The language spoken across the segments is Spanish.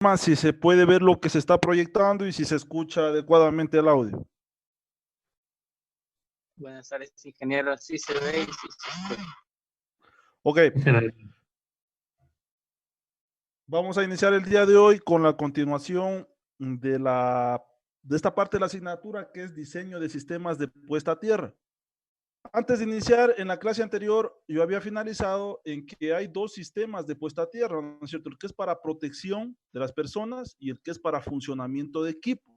más si se puede ver lo que se está proyectando y si se escucha adecuadamente el audio. Buenas tardes, ingeniero. Sí se ve y sí se escucha. Ok. Vamos a iniciar el día de hoy con la continuación de esta parte de la asignatura que es diseño de sistemas de puesta a tierra. Antes de iniciar, en la clase anterior, yo había finalizado en que hay dos sistemas de puesta a tierra, ¿no es cierto? El que es para protección de las personas y el que es para funcionamiento de equipos.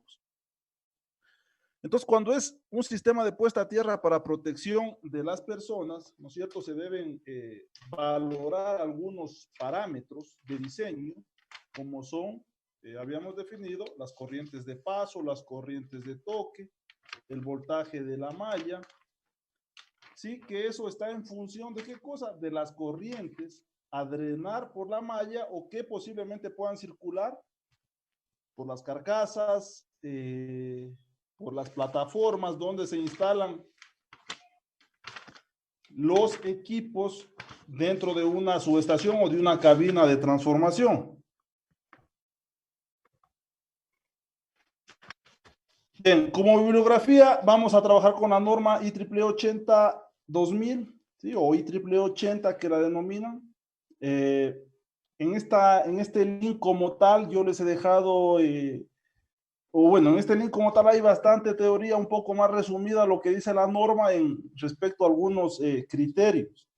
Entonces, cuando es un sistema de puesta a tierra para protección de las personas, ¿no es cierto? Se deben valorar algunos parámetros de diseño, como son, habíamos definido, las corrientes de paso, las corrientes de toque, el voltaje de la malla. Sí, que eso está en función de qué cosa, de las corrientes a drenar por la malla o que posiblemente puedan circular por las carcasas, por las plataformas donde se instalan los equipos dentro de una subestación o de una cabina de transformación. Bien, como bibliografía vamos a trabajar con la norma IEEE 80-2000, ¿sí? O IEEE 80 que la denominan. En este link como tal yo les he dejado, o bueno, en este link como tal hay bastante teoría un poco más resumida lo que dice la norma en respecto a algunos criterios.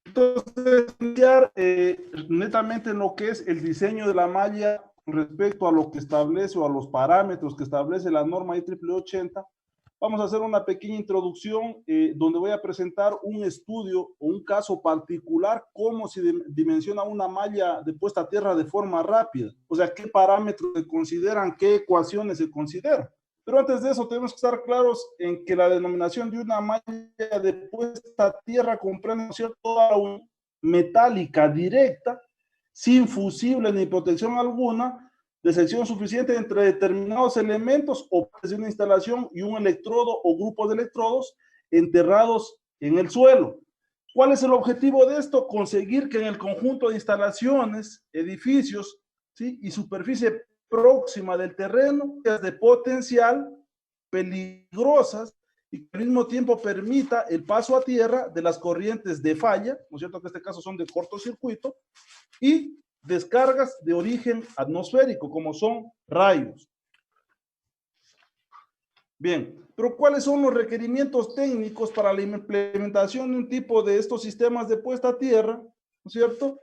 Entonces, netamente en lo que es el diseño de la malla respecto a lo que establece o a los parámetros que establece la norma IEEE 80, vamos a hacer una pequeña introducción donde voy a presentar un estudio o un caso particular, cómo se dimensiona una malla de puesta a tierra de forma rápida. O sea, qué parámetros se consideran, qué ecuaciones se consideran. Pero antes de eso tenemos que estar claros en que la denominación de una malla de puesta a tierra comprende, ¿no es cierto?, toda una metálica directa, sin fusible ni protección alguna, de sección suficiente entre determinados elementos o partes de una instalación y un electrodo o grupo de electrodos enterrados en el suelo. ¿Cuál es el objetivo de esto? Conseguir que en el conjunto de instalaciones, edificios, ¿sí?, y superficie próxima del terreno, de potencial, peligrosas, y que al mismo tiempo permita el paso a tierra de las corrientes de falla, ¿no es cierto?, que en este caso son de cortocircuito, y descargas de origen atmosférico, como son rayos. Bien, pero ¿cuáles son los requerimientos técnicos para la implementación de un tipo de estos sistemas de puesta a tierra? ¿No es cierto?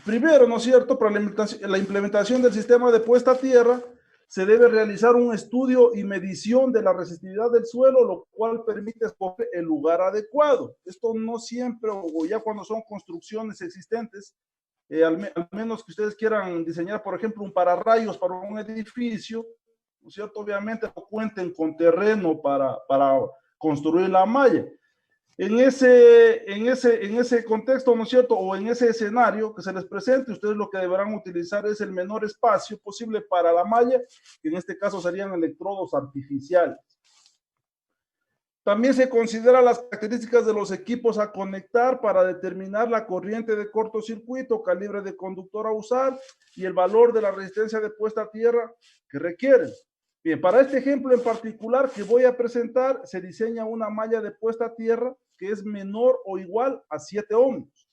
Primero, ¿no es cierto?, para la implementación del sistema de puesta a tierra, se debe realizar un estudio y medición de la resistividad del suelo, lo cual permite escoger el lugar adecuado. Esto no siempre, o ya cuando son construcciones existentes, al menos que ustedes quieran diseñar, por ejemplo, un pararrayos para un edificio, ¿no es cierto? Obviamente no cuenten con terreno para construir la malla. En ese contexto, ¿no es cierto?, o en ese escenario que se les presente, ustedes lo que deberán utilizar es el menor espacio posible para la malla, que en este caso serían electrodos artificiales. También se consideran las características de los equipos a conectar para determinar la corriente de cortocircuito, calibre de conductor a usar y el valor de la resistencia de puesta a tierra que requieren. Bien, para este ejemplo en particular que voy a presentar, se diseña una malla de puesta a tierra que es menor o igual a 7 ohmios.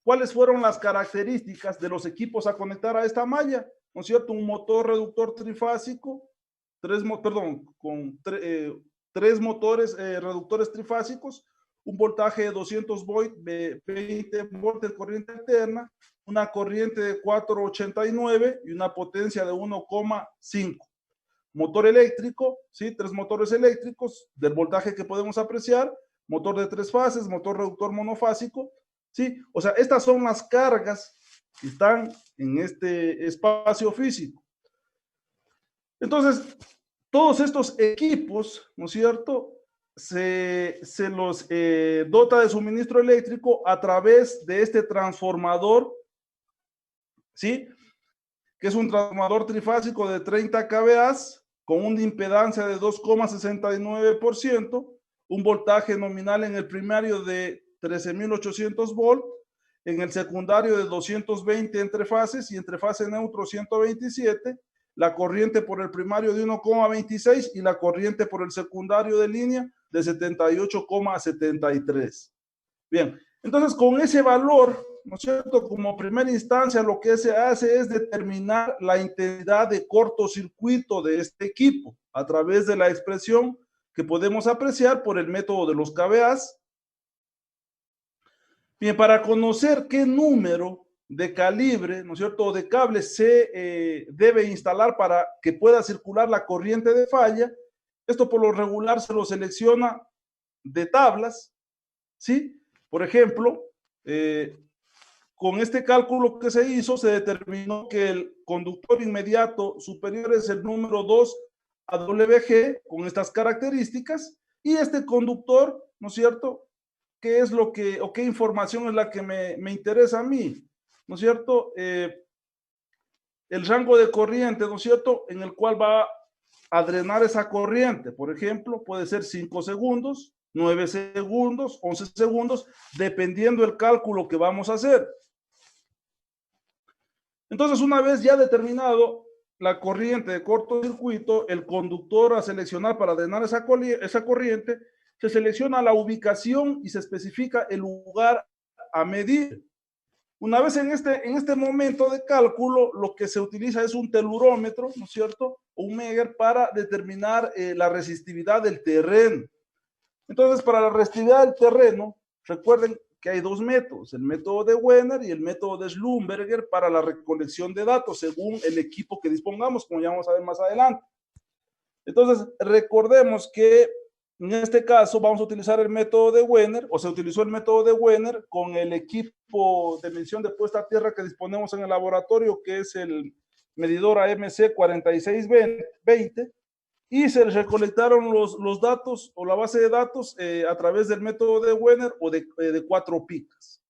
¿Cuáles fueron las características de los equipos a conectar a esta malla? ¿No es cierto? Un motor reductor trifásico, con tres motores reductores trifásicos, un voltaje de 200 volts, 20 volts de corriente alterna, una corriente de 489 y una potencia de 1,5. Motor eléctrico, ¿sí? 3 motores eléctricos del voltaje que podemos apreciar, motor de 3 fases, motor reductor monofásico, ¿sí? O sea, estas son las cargas que están en este espacio físico. Entonces, todos estos equipos, ¿no es cierto?, se los dota de suministro eléctrico a través de este transformador, ¿sí?, que es un transformador trifásico de 30 kVA con una impedancia de 2,69%, un voltaje nominal en el primario de 13.800 volt, en el secundario de 220 entre fases y entre fase neutro 127, la corriente por el primario de 1,26 y la corriente por el secundario de línea de 78,73. Bien, entonces con ese valor, ¿no es cierto? Como primera instancia lo que se hace es determinar la intensidad de cortocircuito de este equipo a través de la expresión que podemos apreciar por el método de los KVAs. Bien, para conocer qué número de calibre, ¿no es cierto?, de cable se debe instalar para que pueda circular la corriente de falla, esto por lo regular se lo selecciona de tablas, ¿sí? Por ejemplo, con este cálculo que se hizo, se determinó que el conductor inmediato superior es el número 2 a WG, con estas características, y este conductor, ¿no es cierto?, qué es lo que, o qué información es la que me interesa a mí, ¿no es cierto? El rango de corriente, ¿no es cierto?, en el cual va a drenar esa corriente. Por ejemplo, puede ser 5 segundos, 9 segundos, 11 segundos, dependiendo del cálculo que vamos a hacer. Entonces, una vez ya determinado la corriente de cortocircuito, el conductor a seleccionar para drenar esa corriente, se selecciona la ubicación y se especifica el lugar a medir. Una vez en este momento de cálculo, lo que se utiliza es un telurómetro, ¿no es cierto? O un Megger para determinar la resistividad del terreno. Entonces, para la resistividad del terreno, recuerden que hay dos métodos, el método de Wenner y el método de Schlumberger para la recolección de datos, según el equipo que dispongamos, como ya vamos a ver más adelante. Entonces, recordemos que en este caso vamos a utilizar el método de Wenner, o se utilizó el método de Wenner con el equipo de medición de puesta a tierra que disponemos en el laboratorio, que es el medidor AMC 4620, y se recolectaron los datos o la base de datos a través del método de Wenner o de 4 picas.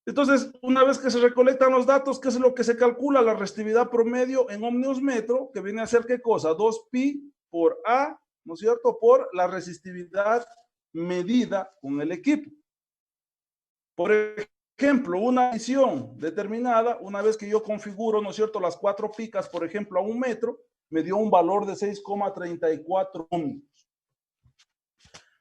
Entonces, una vez que se recolectan los datos, ¿qué es lo que se calcula? La resistividad promedio en ohmios metro, que viene a ser ¿qué cosa? 2pi por A, ¿no es cierto?, por la resistividad medida con el equipo. Por ejemplo, una medición determinada, una vez que yo configuro, ¿no es cierto?, las 4 picas, por ejemplo, a 1 metro, me dio un valor de 6,34 ohmios.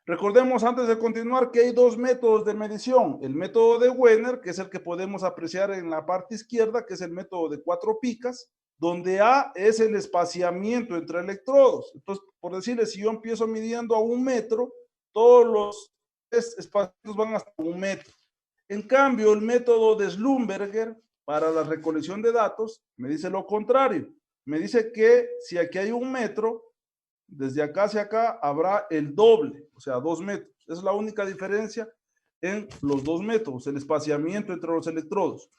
Recordemos antes de continuar que hay dos métodos de medición. El método de Wenner, que es el que podemos apreciar en la parte izquierda, que es el método de 4 picas, donde A es el espaciamiento entre electrodos. Entonces, por decirles, si yo empiezo midiendo a 1 metro, todos los espacios van hasta 1 metro. En cambio, el método de Schlumberger para la recolección de datos me dice lo contrario. Me dice que si aquí hay 1 metro, desde acá hacia acá habrá el doble, o sea, 2 metros. Esa es la única diferencia en los dos métodos, el espaciamiento entre los electrodos.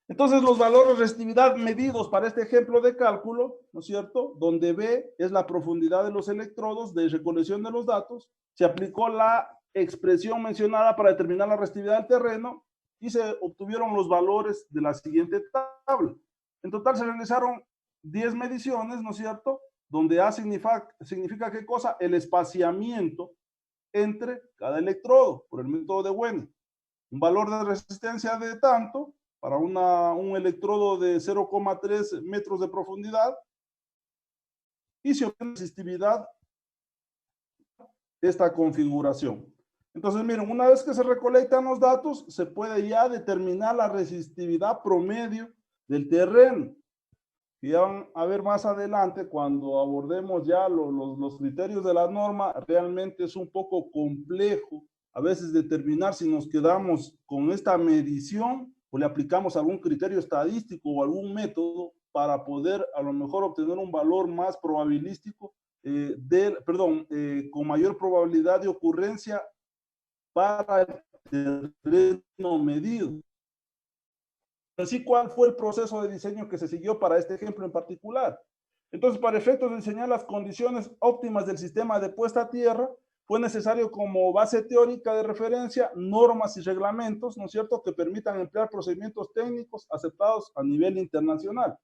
Entonces, los valores de resistividad medidos para este ejemplo de cálculo, ¿no es cierto?, donde B es la profundidad de los electrodos de recolección de los datos, se aplicó la expresión mencionada para determinar la resistividad del terreno y se obtuvieron los valores de la siguiente tabla. En total se realizaron 10 mediciones, ¿no es cierto?, donde A significa ¿qué cosa? El espaciamiento entre cada electrodo por el método de Wenner. Un valor de resistencia de tanto para un electrodo de 0,3 metros de profundidad y se obtiene resistividad de esta configuración. Entonces, miren, una vez que se recolectan los datos, se puede ya determinar la resistividad promedio del terreno. Y ya van a ver más adelante, cuando abordemos ya los criterios de la norma, realmente es un poco complejo a veces determinar si nos quedamos con esta medición o le aplicamos algún criterio estadístico o algún método para poder a lo mejor obtener un valor más probabilístico, con mayor probabilidad de ocurrencia para el terreno medido. Así, ¿cuál fue el proceso de diseño que se siguió para este ejemplo en particular? Entonces, para efectos de diseñar las condiciones óptimas del sistema de puesta a tierra, fue necesario como base teórica de referencia normas y reglamentos, ¿no es cierto?, que permitan emplear procedimientos técnicos aceptados a nivel internacional.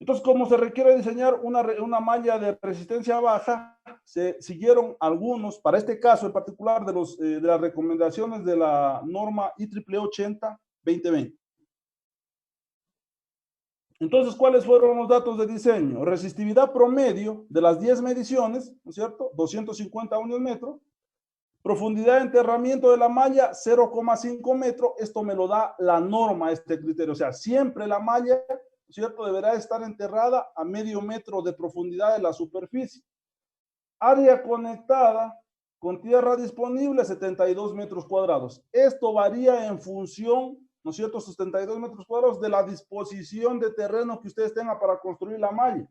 Entonces, como se requiere diseñar una malla de resistencia baja, se siguieron algunos, para este caso en particular, de las recomendaciones de la norma IEEE 80-2020. Entonces, ¿cuáles fueron los datos de diseño? Resistividad promedio de las 10 mediciones, ¿no es cierto? 250 unidades metro. Profundidad de enterramiento de la malla, 0,5 metros. Esto me lo da la norma, este criterio. O sea, siempre la malla, ¿cierto?, deberá estar enterrada a medio metro de profundidad de la superficie. Área conectada con tierra disponible, 72 metros cuadrados. Esto varía en función, ¿no es cierto?, 72 metros cuadrados de la disposición de terreno que ustedes tengan para construir la malla.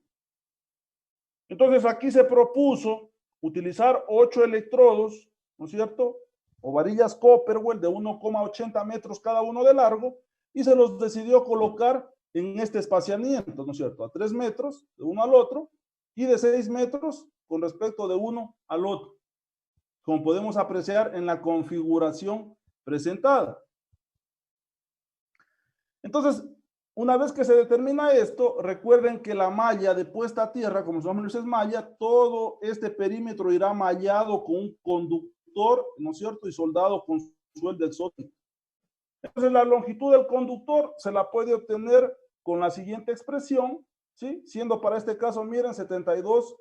Entonces, aquí se propuso utilizar 8 electrodos, ¿no es cierto?, o varillas Copperwell de 1,80 metros cada uno de largo, y se los decidió colocar en este espaciamiento, ¿no es cierto?, a 3 metros de uno al otro, y de 6 metros con respecto de uno al otro, como podemos apreciar en la configuración presentada. Entonces, una vez que se determina esto, recuerden que la malla de puesta a tierra, como su nombre dice es malla, todo este perímetro irá mallado con un conductor, ¿no es cierto?, y soldado con sueldo exótico. Entonces, la longitud del conductor se la puede obtener con la siguiente expresión, ¿sí? Siendo para este caso, miren, 72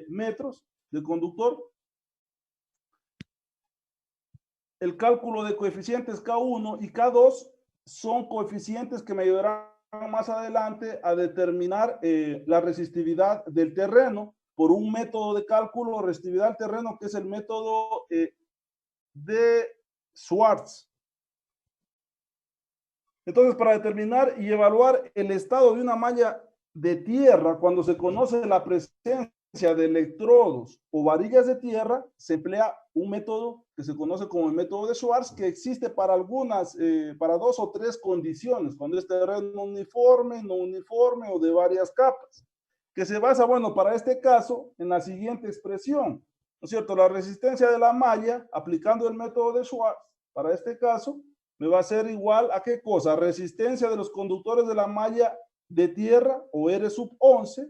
metros de conductor. El cálculo de coeficientes K1 y K2 son coeficientes que me ayudarán más adelante a determinar la resistividad del terreno por un método de cálculo de resistividad del terreno que es el método de Schwartz. Entonces, para determinar y evaluar el estado de una malla de tierra, cuando se conoce la presencia de electrodos o varillas de tierra, se emplea un método que se conoce como el método de Schwartz, que existe para algunas, para 2 o 3 condiciones, cuando es terreno uniforme, no uniforme o de varias capas, que se basa, bueno, para este caso, en la siguiente expresión, ¿no es cierto? La resistencia de la malla, aplicando el método de Schwartz, para este caso, me va a ser igual a qué cosa? Resistencia de los conductores de la malla de tierra o R sub 11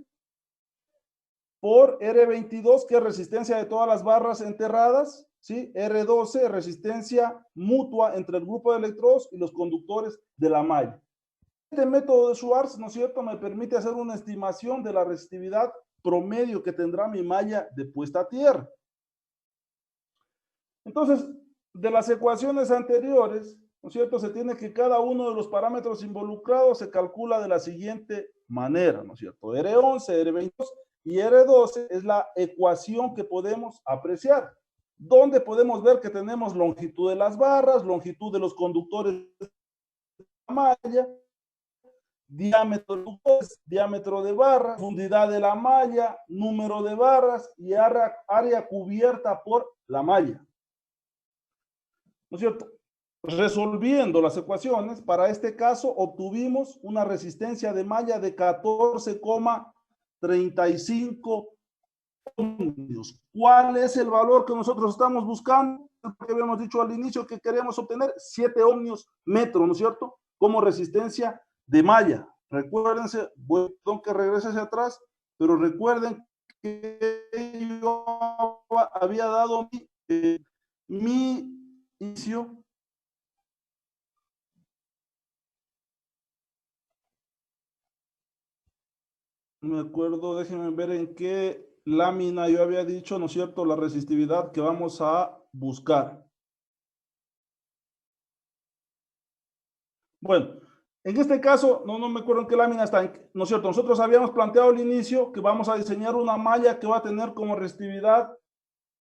por R22, que es resistencia de todas las barras enterradas, ¿sí? R12, resistencia mutua entre el grupo de electrodos y los conductores de la malla. Este método de Schwartz, ¿no es cierto?, me permite hacer una estimación de la resistividad promedio que tendrá mi malla de puesta a tierra. Entonces, de las ecuaciones anteriores, ¿no es cierto?, se tiene que cada uno de los parámetros involucrados se calcula de la siguiente manera, ¿no es cierto? R11, R22 y R12 es la ecuación que podemos apreciar, donde podemos ver que tenemos longitud de las barras, longitud de los conductores de la malla, diámetro de barra, profundidad de la malla, número de barras y área cubierta por la malla. ¿No es cierto? Resolviendo las ecuaciones, para este caso obtuvimos una resistencia de malla de 14,35 ohmios. ¿Cuál es el valor que nosotros estamos buscando? Que habíamos dicho al inicio que queremos obtener 7 ohmios metro, ¿no es cierto?, como resistencia de malla. Recuérdense, tengo que regrese hacia atrás, pero recuerden que yo había dado mi inicio. No me acuerdo, déjenme ver en qué lámina yo había dicho, ¿no es cierto?, la resistividad que vamos a buscar. Bueno, en este caso, no me acuerdo en qué lámina está, ¿no es cierto? Nosotros habíamos planteado al inicio que vamos a diseñar una malla que va a tener como resistividad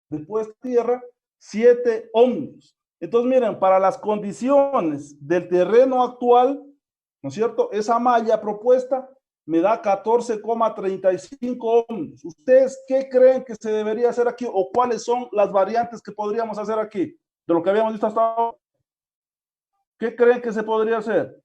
de puesta a tierra 7 ohmios. Entonces, miren, para las condiciones del terreno actual, ¿no es cierto?, esa malla propuesta me da 14,35 ohmios. ¿Ustedes qué creen que se debería hacer aquí o cuáles son las variantes que podríamos hacer aquí de lo que habíamos visto hasta ahora? ¿Qué creen que se podría hacer?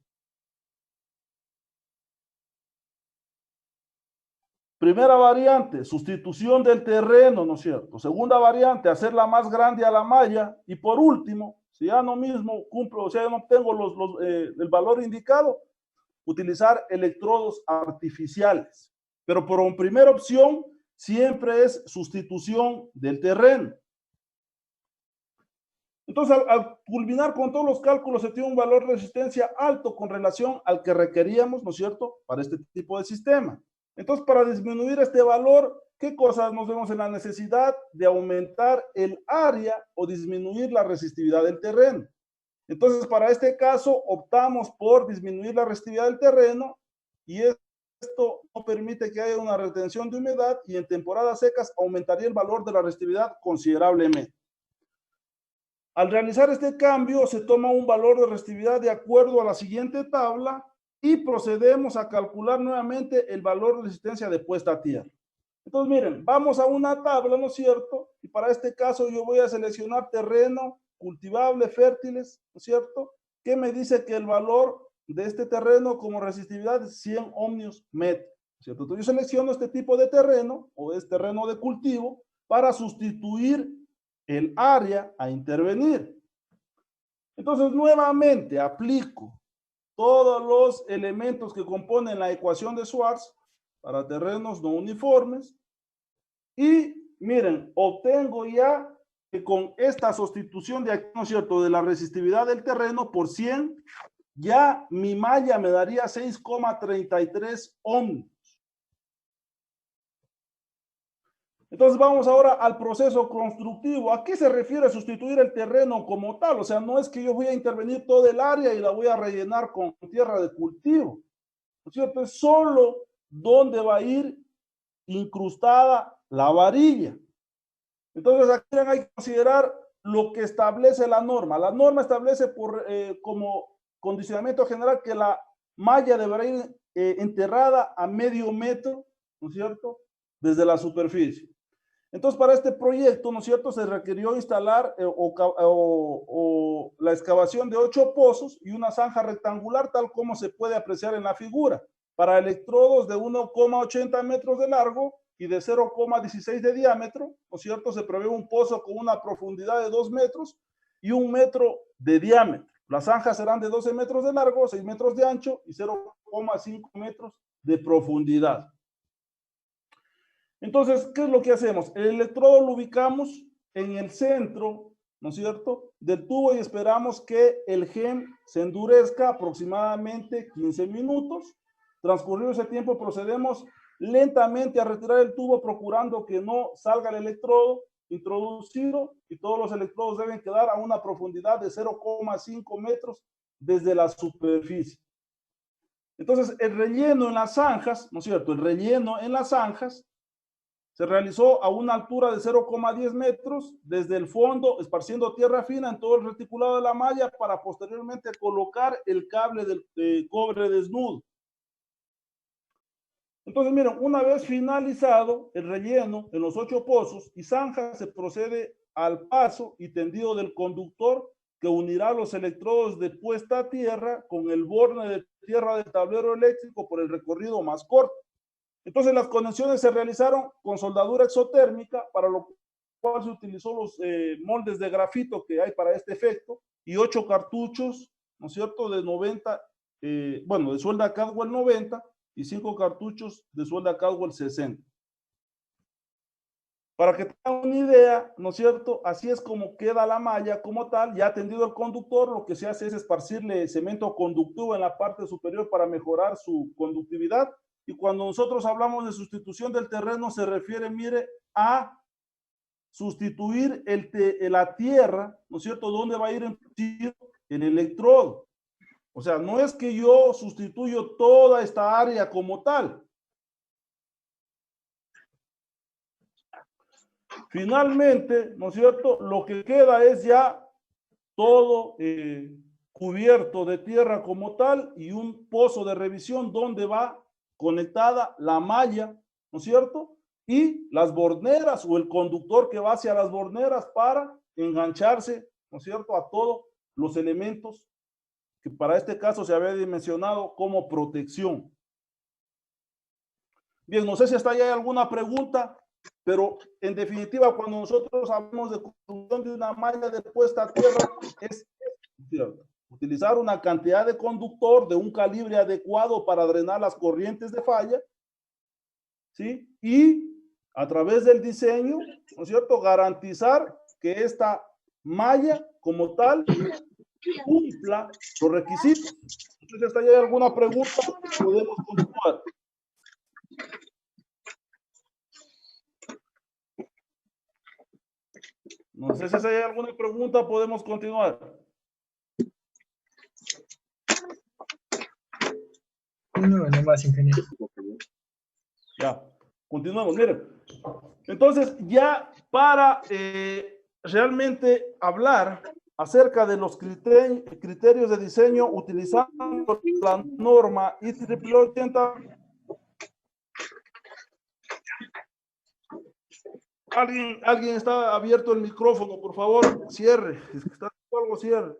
Primera variante, sustitución del terreno, ¿no es cierto? Segunda variante, hacerla más grande a la malla. Y por último, si ya no mismo cumplo, o sea, ya no tengo el valor indicado, utilizar electrodos artificiales. Pero por primera opción siempre es sustitución del terreno. Entonces, al culminar con todos los cálculos, se tiene un valor de resistencia alto con relación al que requeríamos, ¿no es cierto?, para este tipo de sistema. Entonces, para disminuir este valor, ¿qué cosas nos vemos en la necesidad de aumentar el área o disminuir la resistividad del terreno? Entonces, para este caso, optamos por disminuir la resistividad del terreno y esto no permite que haya una retención de humedad y en temporadas secas aumentaría el valor de la resistividad considerablemente. Al realizar este cambio, se toma un valor de resistividad de acuerdo a la siguiente tabla y procedemos a calcular nuevamente el valor de resistencia de puesta a tierra. Entonces, miren, vamos a una tabla, ¿no es cierto? Y para este caso yo voy a seleccionar terreno cultivable, fértiles, ¿no es cierto? Que me dice que el valor de este terreno como resistividad es 100 ohmios metro, ¿cierto? Entonces yo selecciono este tipo de terreno o es terreno de cultivo para sustituir el área a intervenir. Entonces nuevamente aplico todos los elementos que componen la ecuación de Schwarz para terrenos no uniformes y miren, obtengo ya que con esta sustitución de aquí, ¿no es cierto?, de la resistividad del terreno por 100, ya mi malla me daría 6,33 ohms. Entonces vamos ahora al proceso constructivo. ¿A qué se refiere sustituir el terreno como tal? O sea, no es que yo voy a intervenir todo el área y la voy a rellenar con tierra de cultivo, ¿no es cierto? Es solo donde va a ir incrustada la varilla. Entonces aquí hay que considerar lo que establece la norma. La norma establece como condicionamiento general que la malla deberá ir enterrada a medio metro, ¿no es cierto?, desde la superficie. Entonces, para este proyecto, ¿no es cierto?, se requirió instalar la excavación de 8 pozos y una zanja rectangular, tal como se puede apreciar en la figura, para electrodos de 1,80 metros de largo y de 0,16 de diámetro, ¿no es cierto? Se prevé un pozo con una profundidad de 2 metros y 1 metro de diámetro. Las zanjas serán de 12 metros de largo, 6 metros de ancho y 0,5 metros de profundidad. Entonces, ¿qué es lo que hacemos? El electrodo lo ubicamos en el centro, ¿no es cierto?, del tubo y esperamos que el gem se endurezca aproximadamente 15 minutos. Transcurrido ese tiempo, procedemos lentamente a retirar el tubo procurando que no salga el electrodo introducido y todos los electrodos deben quedar a una profundidad de 0,5 metros desde la superficie. Entonces, el relleno en las zanjas, ¿no es cierto?, el relleno en las zanjas se realizó a una altura de 0,10 metros desde el fondo, esparciendo tierra fina en todo el reticulado de la malla para posteriormente colocar el cable de cobre desnudo. Entonces, miren, una vez finalizado el relleno en los 8 pozos y zanjas, se procede al paso y tendido del conductor que unirá los electrodos de puesta a tierra con el borne de tierra del tablero eléctrico por el recorrido más corto. Entonces las conexiones se realizaron con soldadura exotérmica, para lo cual se utilizó los moldes de grafito que hay para este efecto y 8 cartuchos, ¿no es cierto?, de 90, de suelda Cadwell 90 y 5 cartuchos de suelda Cadwell 60. Para que tengan una idea, ¿no es cierto?, así es como queda la malla como tal. Ya tendido el conductor, lo que se hace es esparcirle cemento conductivo en la parte superior para mejorar su conductividad. Y cuando nosotros hablamos de sustitución del terreno, se refiere, mire, a sustituir la tierra, ¿no es cierto?, donde va a ir el electrodo. O sea, no es que yo sustituyo toda esta área como tal. Finalmente, ¿no es cierto?, lo que queda es ya todo cubierto de tierra como tal y un pozo de revisión donde va conectada la malla, ¿no es cierto?, y las borneras o el conductor que va hacia las borneras para engancharse, ¿no es cierto?, a todos los elementos que para este caso se había dimensionado como protección. Bien, no sé si hasta ahí hay alguna pregunta, pero en definitiva, cuando nosotros hablamos de construcción de una malla de puesta a tierra, es cierto, utilizar una cantidad de conductor de un calibre adecuado para drenar las corrientes de falla, ¿sí? Y a través del diseño, ¿no es cierto?, garantizar que esta malla como tal cumpla los requisitos. Entonces, ¿hasta ahí hay alguna pregunta? Podemos continuar. No sé si hay alguna pregunta, podemos continuar. No más, ingeniero. Ya, continuamos. Miren, entonces ya para realmente hablar acerca de los criterios de diseño utilizando la norma IEEE 80, alguien está abierto el micrófono, por favor, cierre. Es que está algo, cierre.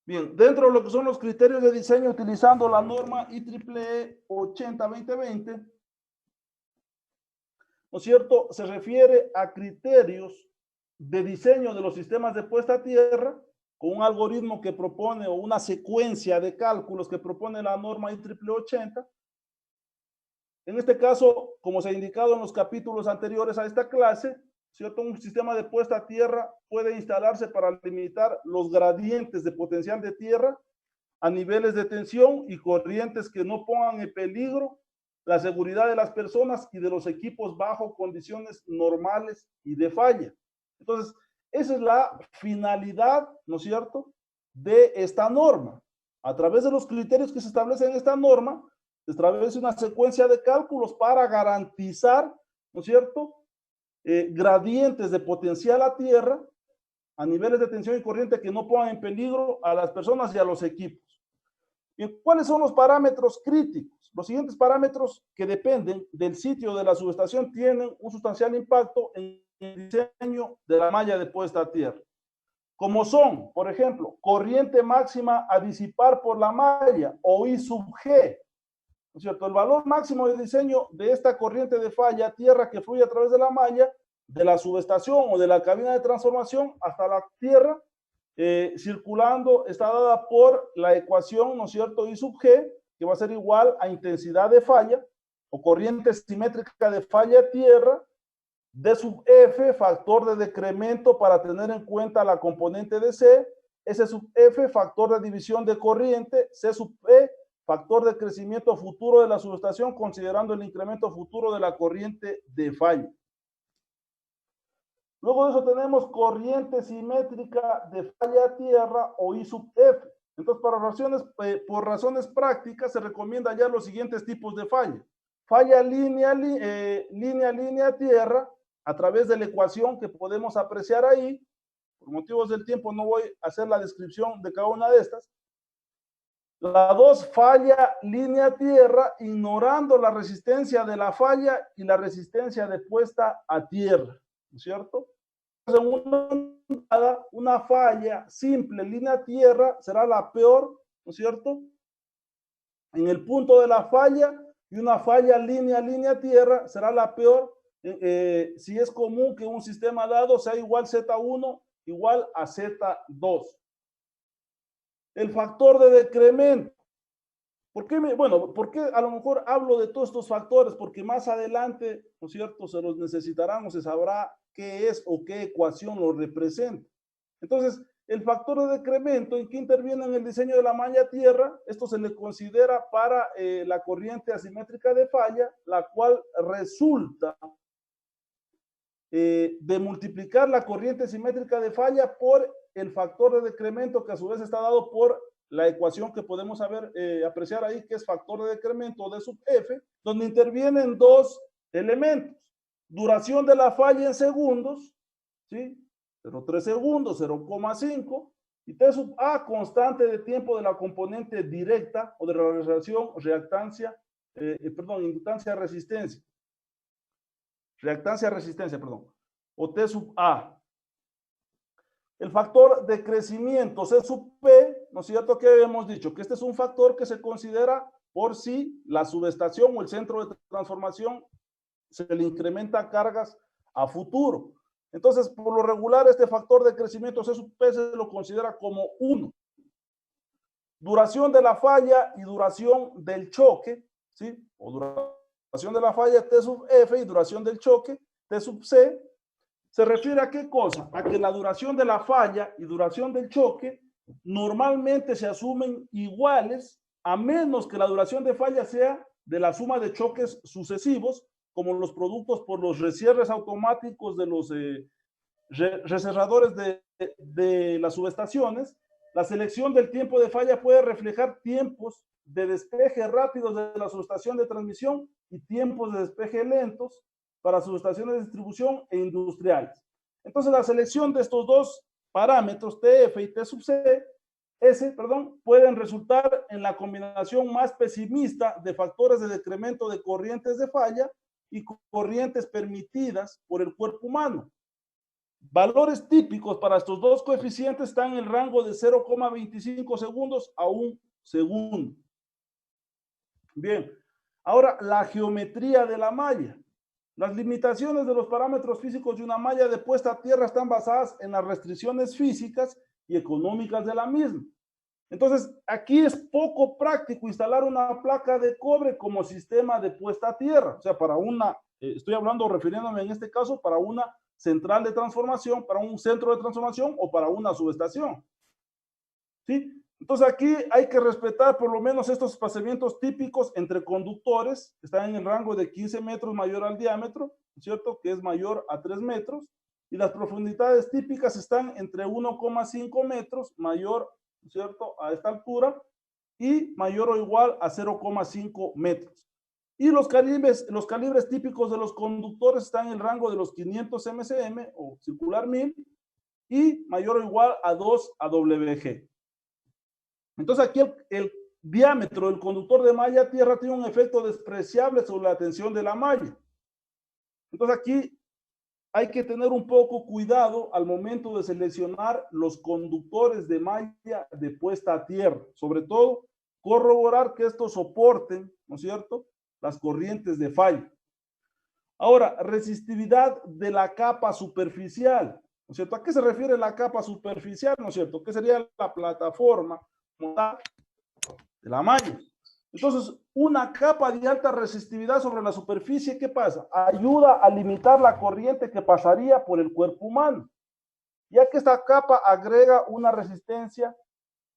Bien, dentro de lo que son los criterios de diseño utilizando la norma IEEE 80-2020, ¿no es cierto? Se refiere a criterios de diseño de los sistemas de puesta a tierra con un algoritmo que propone o una secuencia de cálculos que propone la norma IEEE 80. En este caso, como se ha indicado en los capítulos anteriores a esta clase, ¿cierto? Un sistema de puesta a tierra puede instalarse para limitar los gradientes de potencial de tierra a niveles de tensión y corrientes que no pongan en peligro la seguridad de las personas y de los equipos bajo condiciones normales y de falla. Entonces, esa es la finalidad, ¿no es cierto?, de esta norma. A través de los criterios que se establecen en esta norma, se establece una secuencia de cálculos para garantizar, ¿no es cierto?, gradientes de potencial a tierra a niveles de tensión y corriente que no pongan en peligro a las personas y a los equipos. ¿Y cuáles son los parámetros críticos? Los siguientes parámetros que dependen del sitio de la subestación tienen un sustancial impacto en el diseño de la malla de puesta a tierra. Como son, por ejemplo, corriente máxima a disipar por la malla o I sub G, ¿no es cierto? El valor máximo de diseño de esta corriente de falla a tierra que fluye a través de la malla, de la subestación o de la cabina de transformación hasta la tierra, circulando, está dada por la ecuación, ¿no es cierto?, I sub G, que va a ser igual a intensidad de falla o corriente simétrica de falla a tierra, D sub F, factor de decremento para tener en cuenta la componente de C, S sub F, factor de división de corriente, C sub E, factor de crecimiento futuro de la subestación considerando el incremento futuro de la corriente de falla. Luego de eso tenemos corriente simétrica de falla a tierra o I sub F. Entonces, por razones prácticas, se recomienda ya los siguientes tipos de falla. Falla línea a tierra, a través de la ecuación que podemos apreciar ahí. Por motivos del tiempo no voy a hacer la descripción de cada una de estas. La 2, falla línea a tierra, ignorando la resistencia de la falla y la resistencia de puesta a tierra, ¿no es cierto? Una falla simple línea a tierra será la peor, ¿no es cierto?, en el punto de la falla, y una falla línea a tierra será la peor si es común que un sistema dado sea igual Z1 igual a Z2. El factor de decremento. ¿Por qué a lo mejor hablo de todos estos factores? Porque más adelante, ¿no es cierto?, se los necesitarán o se sabrá qué es o qué ecuación lo representa. Entonces, el factor de decremento, ¿en qué interviene en el diseño de la malla tierra? Esto se le considera para la corriente asimétrica de falla, la cual resulta de multiplicar la corriente simétrica de falla por el factor de decremento, que a su vez está dado por la ecuación que podemos apreciar ahí, que es factor de decremento de sub F, donde intervienen dos elementos. Duración de la falla en segundos, ¿sí? 0,3 segundos, 0,5, y T sub A, constante de tiempo de la componente directa o de la relación inductancia-resistencia. Reactancia-resistencia, o T sub A. El factor de crecimiento, C sub P, ¿no es cierto?, que habíamos dicho que este es un factor que se considera por si la subestación o el centro de transformación se le incrementa cargas a futuro. Entonces, por lo regular, este factor de crecimiento C sub P se lo considera como 1. Duración de la falla y duración del choque, ¿sí? O duración de la falla T sub F y duración del choque T sub C. ¿Se refiere a qué cosa? A que la duración de la falla y duración del choque normalmente se asumen iguales, a menos que la duración de falla sea de la suma de choques sucesivos, como los productos por los recierres automáticos de los recerradores de las subestaciones. La selección del tiempo de falla puede reflejar tiempos de despeje rápidos de la subestación de transmisión y tiempos de despeje lentos para subestaciones de distribución e industriales. Entonces, la selección de estos dos parámetros, TF y T sub C, pueden resultar en la combinación más pesimista de factores de decremento de corrientes de falla y corrientes permitidas por el cuerpo humano. Valores típicos para estos dos coeficientes están en el rango de 0,25 segundos a 1 segundo. Bien, ahora la geometría de la malla. Las limitaciones de los parámetros físicos de una malla de puesta a tierra están basadas en las restricciones físicas y económicas de la misma. Entonces, aquí es poco práctico instalar una placa de cobre como sistema de puesta a tierra. O sea, para una, estoy hablando, refiriéndome en este caso, para una central de transformación, para un centro de transformación o para una subestación. ¿Sí? Entonces aquí hay que respetar por lo menos estos espaciamientos típicos entre conductores, que están en el rango de 15 metros mayor al diámetro, ¿cierto? Que es mayor a 3 metros, y las profundidades típicas están entre 1,5 metros mayor, ¿cierto? A esta altura, y mayor o igual a 0,5 metros. Y los calibres típicos de los conductores están en el rango de los 500 MCM o circular 1000 y mayor o igual a 2 AWG. Entonces aquí el diámetro del conductor de malla a tierra tiene un efecto despreciable sobre la tensión de la malla. Entonces aquí hay que tener un poco cuidado al momento de seleccionar los conductores de malla de puesta a tierra. Sobre todo, corroborar que estos soporten, ¿no es cierto?, las corrientes de falla. Ahora, resistividad de la capa superficial, ¿no es cierto? ¿A qué se refiere la capa superficial, no es cierto? ¿Qué sería la plataforma de la malla? Entonces, una capa de alta resistividad sobre la superficie, ¿qué pasa? Ayuda a limitar la corriente que pasaría por el cuerpo humano, ya que esta capa agrega una resistencia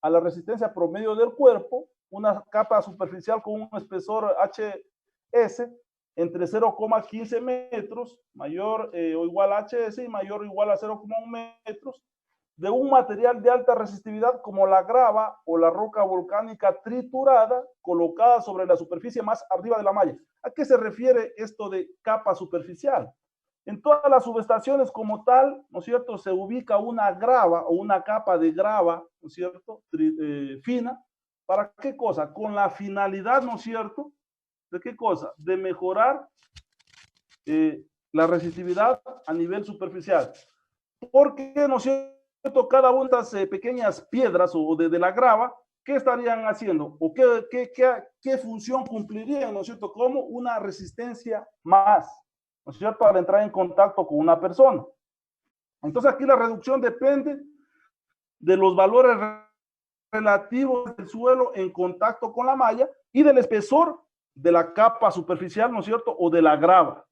a la resistencia promedio del cuerpo, una capa superficial con un espesor HS entre 0,15 metros, mayor o igual a HS y mayor o igual a 0,1 metros, de un material de alta resistividad como la grava o la roca volcánica triturada colocada sobre la superficie más arriba de la malla. ¿A qué se refiere esto de capa superficial? En todas las subestaciones como tal, ¿no es cierto?, se ubica una grava o una capa de grava, ¿no es cierto?, fina. ¿Para qué cosa? Con la finalidad, ¿no es cierto?, ¿de qué cosa? De mejorar la resistividad a nivel superficial. Porque, ¿no es cierto?, cada una de estas pequeñas piedras o de la grava, ¿qué estarían haciendo? ¿O qué función cumplirían, ¿no es cierto?, como una resistencia más, ¿no es cierto?, para entrar en contacto con una persona. Entonces aquí la reducción depende de los valores relativos del suelo en contacto con la malla y del espesor de la capa superficial, ¿no es cierto?, o de la grava.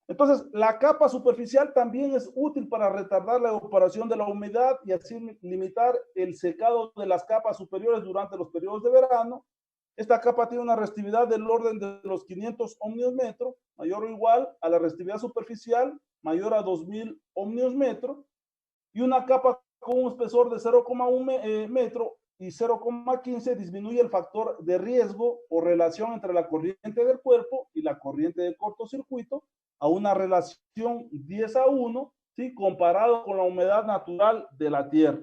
Entonces, la capa superficial también es útil para retardar la evaporación de la humedad y así limitar el secado de las capas superiores durante los periodos de verano. Esta capa tiene una resistividad del orden de los 500 ohmios metro, mayor o igual a la resistividad superficial, mayor a 2000 ohmios metro, y una capa con un espesor de 0,1 metro y 0,15 disminuye el factor de riesgo o relación entre la corriente del cuerpo y la corriente de cortocircuito a una relación 10:1, ¿sí?, comparado con la humedad natural de la tierra.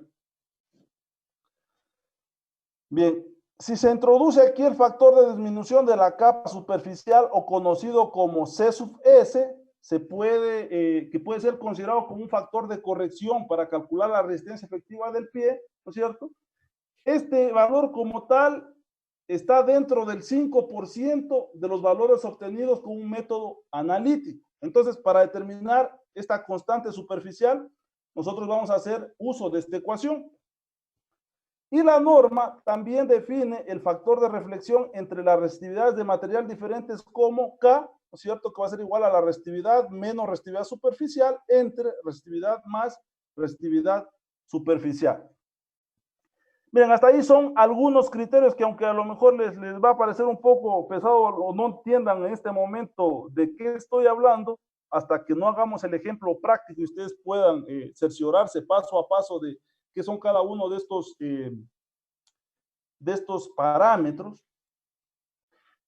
Bien, si se introduce aquí el factor de disminución de la capa superficial o conocido como C sub S, que puede ser considerado como un factor de corrección para calcular la resistencia efectiva del pie, ¿no es cierto? Este valor como tal está dentro del 5% de los valores obtenidos con un método analítico. Entonces, para determinar esta constante superficial, nosotros vamos a hacer uso de esta ecuación. Y la norma también define el factor de reflexión entre las resistividades de material diferentes como K, ¿no es cierto?, que va a ser igual a la resistividad menos resistividad superficial entre resistividad más resistividad superficial. Bien, hasta ahí son algunos criterios que aunque a lo mejor les va a parecer un poco pesado o no entiendan en este momento de qué estoy hablando, hasta que no hagamos el ejemplo práctico y ustedes puedan cerciorarse paso a paso de qué son cada uno de estos parámetros,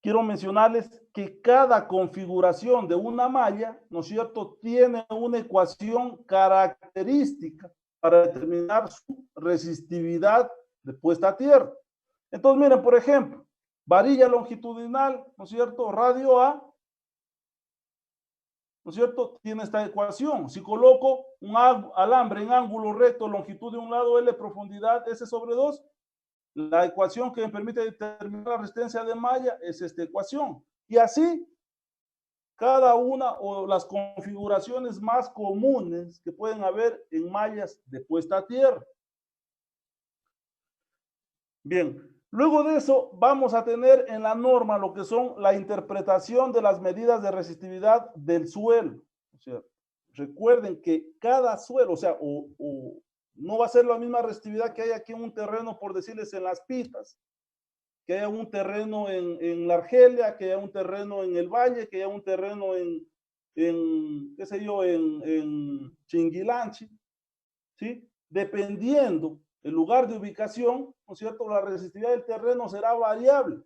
quiero mencionarles que cada configuración de una malla, ¿no es cierto?, tiene una ecuación característica para determinar su resistividad de puesta a tierra. Entonces, miren, por ejemplo, varilla longitudinal, ¿no es cierto?, radio A, ¿no es cierto?, tiene esta ecuación. Si coloco un alambre en ángulo recto, longitud de un lado, L, profundidad S sobre 2, la ecuación que me permite determinar la resistencia de malla es esta ecuación. Y así, cada una o las configuraciones más comunes que pueden haber en mallas de puesta a tierra. Bien, luego de eso vamos a tener en la norma lo que son la interpretación de las medidas de resistividad del suelo. O sea, recuerden que cada suelo, o sea, no va a ser la misma resistividad que hay aquí en un terreno, por decirles, en Las Pitas, que haya un terreno en la Argelia, que haya un terreno en el Valle, que haya un terreno en qué sé yo, en Chinguilanchi, ¿sí? Dependiendo el lugar de ubicación, ¿no es cierto?, la resistividad del terreno será variable.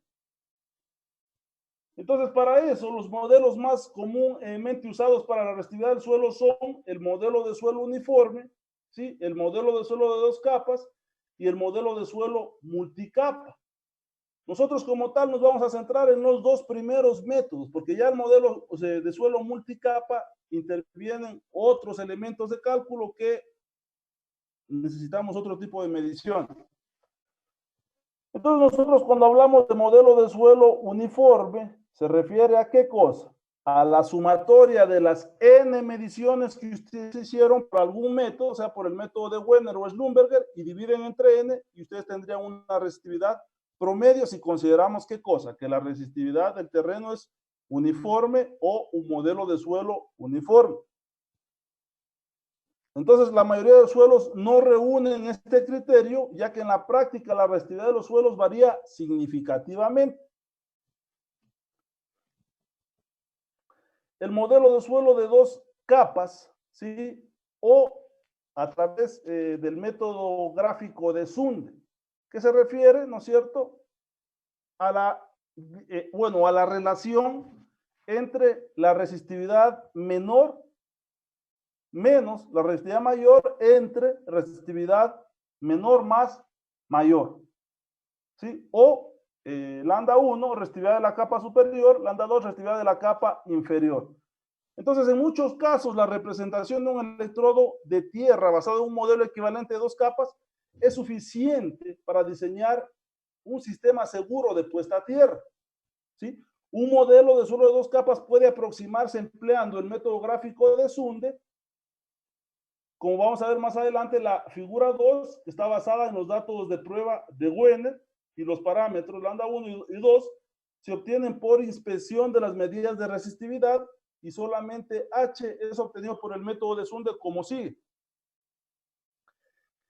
Entonces, para eso, los modelos más comúnmente usados para la resistividad del suelo son el modelo de suelo uniforme, ¿sí?, el modelo de suelo de 2 capas y el modelo de suelo multicapa. Nosotros como tal nos vamos a centrar en los 2 primeros métodos, porque ya el modelo de suelo multicapa intervienen otros elementos de cálculo que necesitamos otro tipo de medición. Entonces nosotros cuando hablamos de modelo de suelo uniforme, ¿se refiere a qué cosa? A la sumatoria de las n mediciones que ustedes hicieron por algún método, o sea, por el método de Wenner o Schlumberger, y dividen entre n, y ustedes tendrían una resistividad promedio si consideramos qué cosa, que la resistividad del terreno es uniforme o un modelo de suelo uniforme. Entonces, la mayoría de los suelos no reúnen este criterio, ya que en la práctica la resistividad de los suelos varía significativamente. El modelo de suelo de 2 capas, ¿sí?, o a través del método gráfico de Sunde, que se refiere, ¿no es cierto?, a la relación entre la resistividad menor menos la resistividad mayor entre resistividad menor más mayor, ¿sí? O lambda 1, resistividad de la capa superior, lambda 2, resistividad de la capa inferior. Entonces, en muchos casos, la representación de un electrodo de tierra basado en un modelo equivalente de 2 capas es suficiente para diseñar un sistema seguro de puesta a tierra, ¿sí? Un modelo de suelo de 2 capas puede aproximarse empleando el método gráfico de Sunde. Como vamos a ver más adelante, la figura 2 está basada en los datos de prueba de Wenner y los parámetros lambda 1 y 2 se obtienen por inspección de las medidas de resistividad y solamente H es obtenido por el método de Sunde como sigue.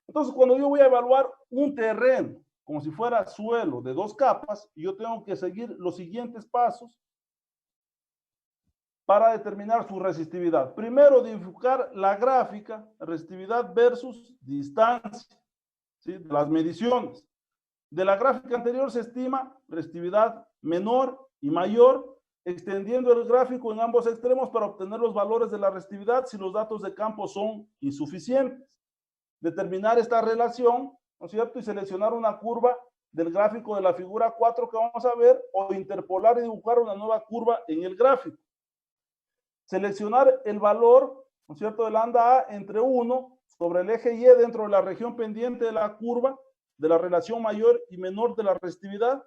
Entonces, cuando yo voy a evaluar un terreno como si fuera suelo de 2 capas, yo tengo que seguir los siguientes pasos para determinar su resistividad. Primero, dibujar la gráfica, resistividad versus distancia, ¿sí?, de las mediciones. De la gráfica anterior se estima resistividad menor y mayor, extendiendo el gráfico en ambos extremos para obtener los valores de la resistividad si los datos de campo son insuficientes. Determinar esta relación, ¿no es cierto?, y seleccionar una curva del gráfico de la figura 4 que vamos a ver, o interpolar y dibujar una nueva curva en el gráfico. Seleccionar el valor, ¿no es cierto?, de lambda A entre 1 sobre el eje Y dentro de la región pendiente de la curva de la relación mayor y menor de la resistividad.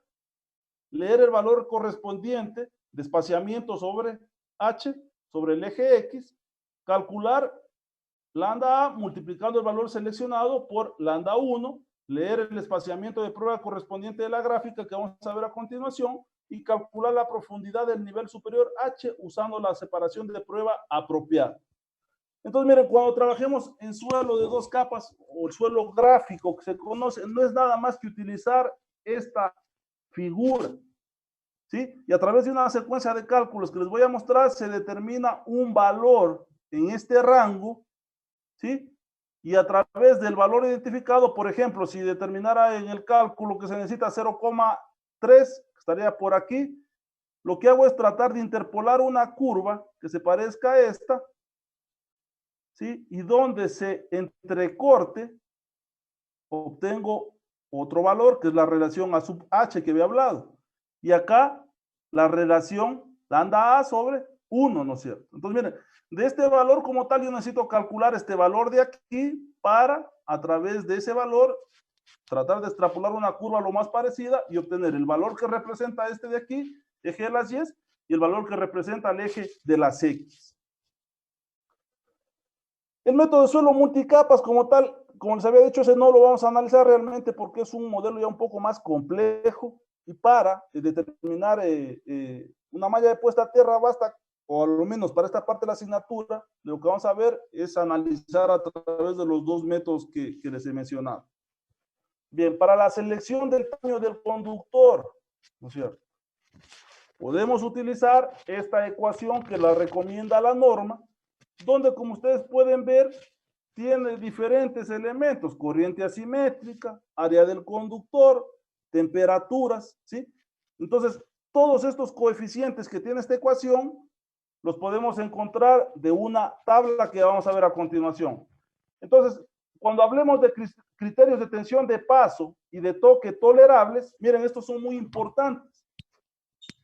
Leer el valor correspondiente de espaciamiento sobre H sobre el eje X calcular lambda A multiplicando el valor seleccionado por lambda 1, leer el espaciamiento de prueba correspondiente de la gráfica que vamos a ver a continuación y calcular la profundidad del nivel superior H usando la separación de prueba apropiada. Entonces, miren, cuando trabajemos en suelo de 2 capas o el suelo gráfico que se conoce, no es nada más que utilizar esta figura, ¿sí? Y a través de una secuencia de cálculos que les voy a mostrar, se determina un valor en este rango, ¿sí? Y a través del valor identificado, por ejemplo, si determinara en el cálculo que se necesita 0,3, estaría por aquí, lo que hago es tratar de interpolar una curva que se parezca a esta, ¿sí? Y donde se entrecorte, obtengo otro valor, que es la relación A sub H que había hablado. Y acá, la relación lambda A sobre 1, ¿no es cierto? Entonces, miren, de este valor como tal, yo necesito calcular este valor de aquí para, a través de ese valor, tratar de extrapolar una curva lo más parecida y obtener el valor que representa este de aquí, eje de las Y, y el valor que representa el eje de las X. El método de suelo multicapas como tal, como les había dicho, ese no lo vamos a analizar realmente porque es un modelo ya un poco más complejo y para determinar una malla de puesta a tierra basta, o al menos para esta parte de la asignatura, lo que vamos a ver es analizar a través de los 2 métodos que les he mencionado. Bien, para la selección del tamaño del conductor, ¿no es cierto? Podemos utilizar esta ecuación que la recomienda la norma, donde, como ustedes pueden ver, tiene diferentes elementos: corriente asimétrica, área del conductor, temperaturas, ¿sí? Entonces, todos estos coeficientes que tiene esta ecuación los podemos encontrar de una tabla que vamos a ver a continuación. Entonces, cuando hablemos de criterios de tensión de paso y de toque tolerables, miren, estos son muy importantes.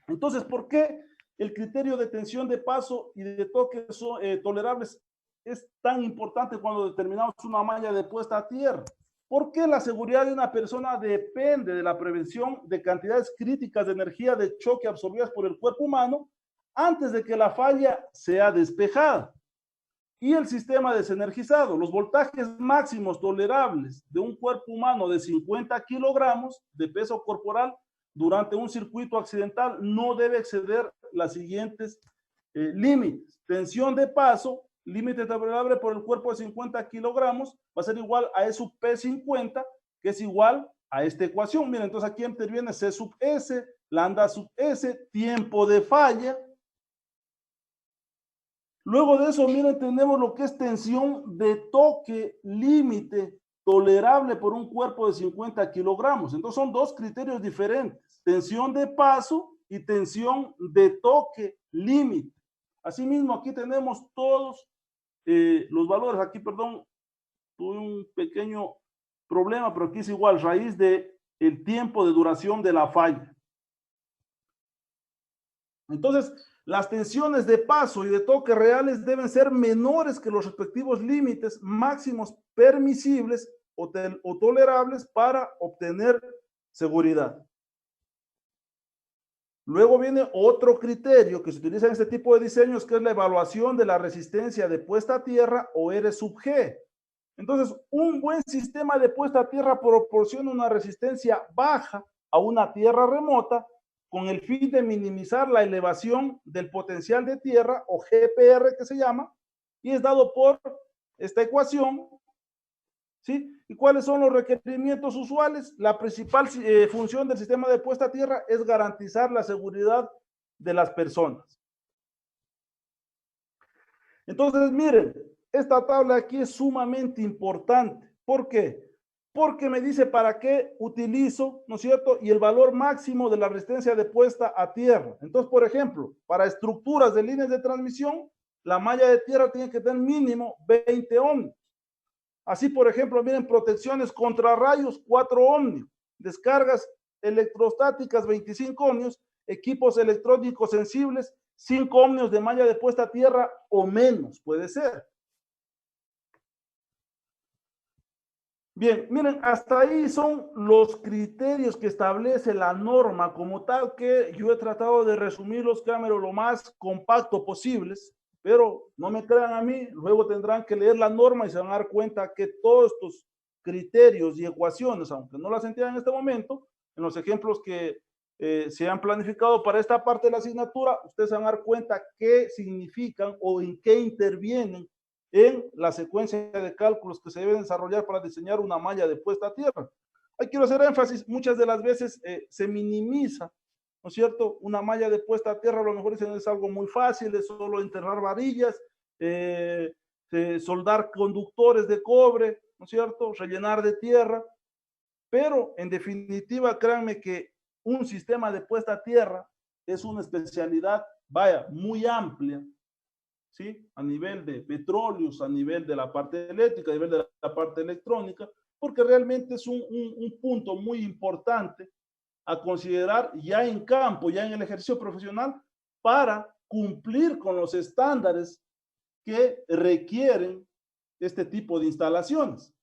Entonces, ¿por qué el criterio de tensión de paso y de toque son, tolerables es tan importante cuando determinamos una malla de puesta a tierra? Porque la seguridad de una persona depende de la prevención de cantidades críticas de energía de choque absorbidas por el cuerpo humano antes de que la falla sea despejada. Y el sistema desenergizado, los voltajes máximos tolerables de un cuerpo humano de 50 kilogramos de peso corporal durante un circuito accidental no debe exceder las siguientes límites. Tensión de paso, límite tolerable por el cuerpo de 50 kilogramos, va a ser igual a E sub P50, que es igual a esta ecuación. Miren, entonces aquí interviene C sub S, lambda sub S, tiempo de falla. Luego de eso, miren, tenemos lo que es tensión de toque límite tolerable por un cuerpo de 50 kilogramos. Entonces son 2 criterios diferentes: tensión de paso y tensión de toque límite. Asimismo, aquí tenemos todos los valores. Aquí, perdón, tuve un pequeño problema, pero aquí es igual, raíz de el tiempo de duración de la falla. Entonces, las tensiones de paso y de toque reales deben ser menores que los respectivos límites máximos permisibles o tolerables para obtener seguridad. Luego viene otro criterio que se utiliza en este tipo de diseños, que es la evaluación de la resistencia de puesta a tierra o R sub G. Entonces, un buen sistema de puesta a tierra proporciona una resistencia baja a una tierra remota con el fin de minimizar la elevación del potencial de tierra, o GPR que se llama, y es dado por esta ecuación, ¿sí? ¿Y cuáles son los requerimientos usuales? La principal función del sistema de puesta a tierra es garantizar la seguridad de las personas. Entonces, miren, esta tabla aquí es sumamente importante. ¿Por qué? Porque me dice para qué utilizo, ¿no es cierto? Y el valor máximo de la resistencia de puesta a tierra. Entonces, por ejemplo, para estructuras de líneas de transmisión, la malla de tierra tiene que tener mínimo 20 ohmios. Así, por ejemplo, miren, protecciones contra rayos, 4 ohmios. Descargas electrostáticas, 25 ohmios. Equipos electrónicos sensibles, 5 ohmios de malla de puesta a tierra o menos, puede ser. Bien, miren, hasta ahí son los criterios que establece la norma como tal, que yo he tratado de resumirlos, Cámara, lo más compacto posibles, Pero no me crean a mí, luego tendrán que leer la norma y se van a dar cuenta que todos estos criterios y ecuaciones, aunque no las entiendan en este momento, en los ejemplos que se han planificado para esta parte de la asignatura, ustedes se van a dar cuenta qué significan o en qué intervienen en la secuencia de cálculos que se deben desarrollar para diseñar una malla de puesta a tierra. Ahí quiero hacer énfasis, muchas de las veces se minimiza, ¿no es cierto? Una malla de puesta a tierra a lo mejor dicen es algo muy fácil, es solo enterrar varillas, soldar conductores de cobre, ¿no es cierto? Rellenar de tierra, pero en definitiva créanme que un sistema de puesta a tierra es una especialidad, vaya, muy amplia, ¿sí? A nivel de petróleos, a nivel de la parte eléctrica, a nivel de la parte electrónica, porque realmente es un punto muy importante a considerar ya en campo, ya en el ejercicio profesional, para cumplir con los estándares que requieren este tipo de instalaciones.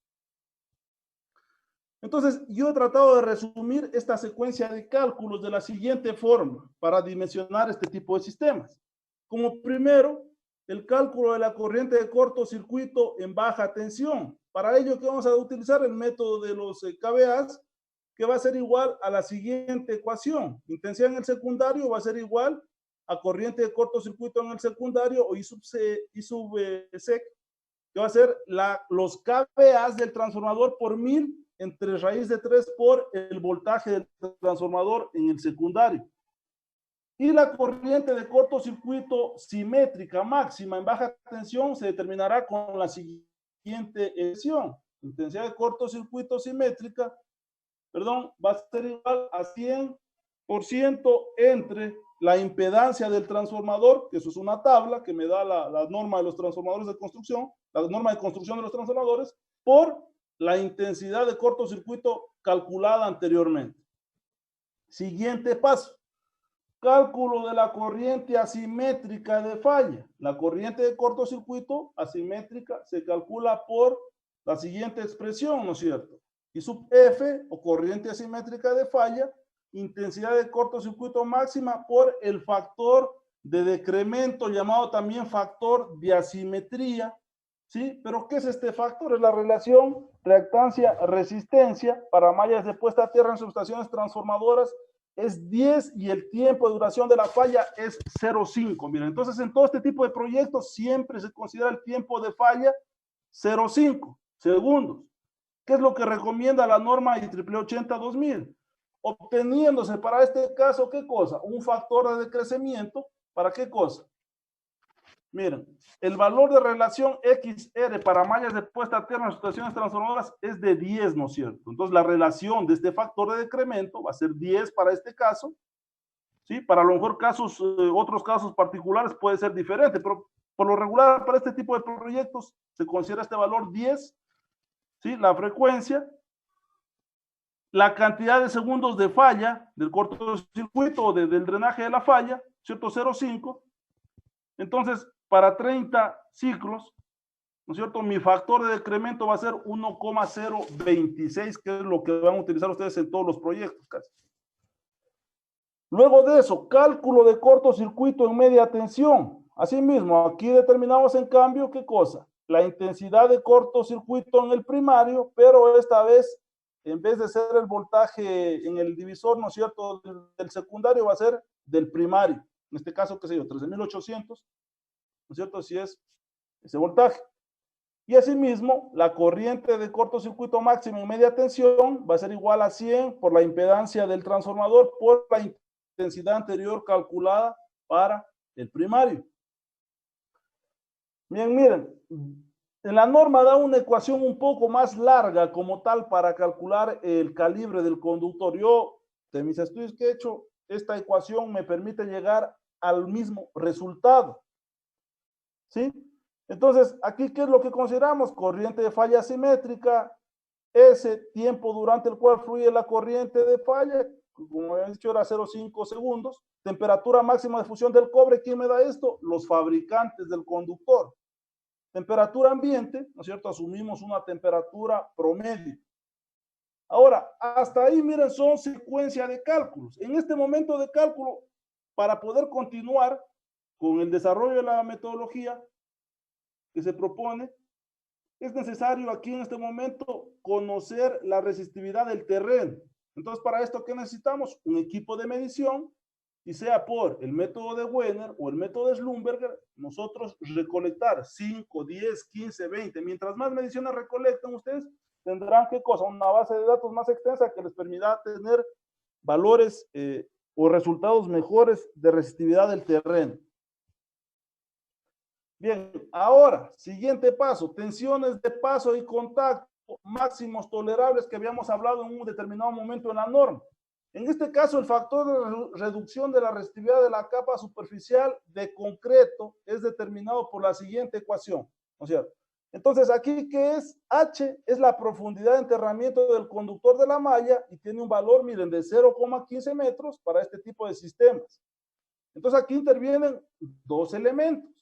Entonces, yo he tratado de resumir esta secuencia de cálculos de la siguiente forma para dimensionar este tipo de sistemas. Como primero, el cálculo de la corriente de cortocircuito en baja tensión. Para ello, ¿qué vamos a utilizar? El método de los KVAs, que va a ser igual a la siguiente ecuación. Intensidad en el secundario va a ser igual a corriente de cortocircuito en el secundario o I sub sec, que va a ser los KVAs del transformador por 1000 entre raíz de 3 por el voltaje del transformador en el secundario. Y la corriente de cortocircuito simétrica máxima en baja tensión se determinará con la siguiente ecuación. Intensidad de cortocircuito simétrica, perdón, va a ser igual a 100% entre la impedancia del transformador, que eso es una tabla que me da la norma de los transformadores de construcción, la norma de construcción de los transformadores, por la intensidad de cortocircuito calculada anteriormente. Siguiente paso. Cálculo de la corriente asimétrica de falla. La corriente de cortocircuito asimétrica se calcula por la siguiente expresión, ¿no es cierto? I sub F, o corriente asimétrica de falla, intensidad de cortocircuito máxima por el factor de decremento, llamado también factor de asimetría, ¿sí? Pero ¿qué es este factor? Es la relación reactancia-resistencia para mallas de puesta a tierra en subestaciones transformadoras, es 10 y el tiempo de duración de la falla es 0,5. Miren, entonces en todo este tipo de proyectos siempre se considera el tiempo de falla 0,5 segundos. ¿Qué es lo que recomienda la norma IEEE 80-2000? Obteniéndose para este caso, ¿qué cosa? Un factor de decrecimiento, ¿para qué cosa? Miren, el valor de relación XR para mallas de puesta a tierra en situaciones transformadoras es de 10, ¿no es cierto? Entonces, la relación de este factor de decremento va a ser 10 para este caso, ¿sí? Para a lo mejor casos, otros casos particulares puede ser diferente, pero por lo regular para este tipo de proyectos se considera este valor 10, ¿sí? La frecuencia, la cantidad de segundos de falla del cortocircuito o del drenaje de la falla, ¿cierto? 0,5. Entonces, para 30 ciclos, ¿no es cierto? Mi factor de decremento va a ser 1,026, que es lo que van a utilizar ustedes en todos los proyectos casi. Luego de eso, cálculo de cortocircuito en media tensión. Asimismo, aquí determinamos en cambio, ¿qué cosa? La intensidad de cortocircuito en el primario, pero esta vez, en vez de ser el voltaje en el divisor, ¿no es cierto?, del secundario, va a ser del primario. En este caso, qué sé yo, 13,800, ¿no es cierto? Si es ese voltaje. Y asimismo, la corriente de cortocircuito máximo en media tensión va a ser igual a 100 por la impedancia del transformador por la intensidad anterior calculada para el primario. Bien, miren, en la norma da una ecuación un poco más larga como tal para calcular el calibre del conductor. Yo, de mis estudios que he hecho, esta ecuación me permite llegar al mismo resultado, ¿sí? Entonces, aquí, ¿qué es lo que consideramos? Corriente de falla simétrica, ese tiempo durante el cual fluye la corriente de falla, como he dicho, era 0,5 segundos. Temperatura máxima de fusión del cobre, ¿quién me da esto? Los fabricantes del conductor. Temperatura ambiente, ¿no es cierto? Asumimos una temperatura promedio. Ahora, hasta ahí, miren, son secuencia de cálculos. En este momento de cálculo, para poder continuar, con el desarrollo de la metodología que se propone, es necesario aquí en este momento conocer la resistividad del terreno. Entonces, para esto, ¿qué necesitamos? Un equipo de medición, y sea por el método de Wenner o el método de Schlumberger, nosotros recolectar 5, 10, 15, 20. Mientras más mediciones recolecten ustedes, tendrán, ¿qué cosa? Una base de datos más extensa que les permitirá tener valores o resultados mejores de resistividad del terreno. Bien, ahora, siguiente paso, tensiones de paso y contacto máximos tolerables que habíamos hablado en un determinado momento en la norma. En este caso, el factor de reducción de la resistividad de la capa superficial de concreto es determinado por la siguiente ecuación, ¿no es cierto? Entonces, aquí, ¿qué es? H es la profundidad de enterramiento del conductor de la malla y tiene un valor, miren, de 0,15 metros para este tipo de sistemas. Entonces, aquí intervienen dos elementos.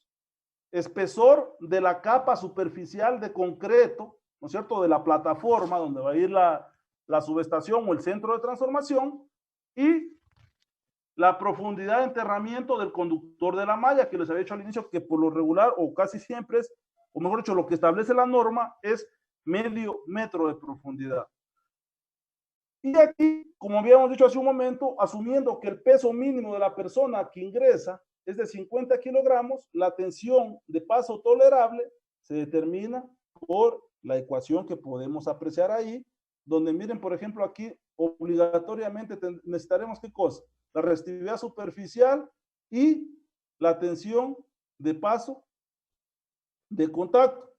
Espesor de la capa superficial de concreto, ¿no es cierto?, de la plataforma donde va a ir la subestación o el centro de transformación, y la profundidad de enterramiento del conductor de la malla, que les había dicho al inicio que por lo regular o casi siempre es, o mejor dicho, lo que establece la norma es medio metro de profundidad. Y aquí, como habíamos dicho hace un momento, asumiendo que el peso mínimo de la persona que ingresa es de 50 kilogramos, la tensión de paso tolerable se determina por la ecuación que podemos apreciar ahí, donde miren, por ejemplo, aquí obligatoriamente necesitaremos ¿qué cosa? La resistividad superficial y la tensión de paso de contacto.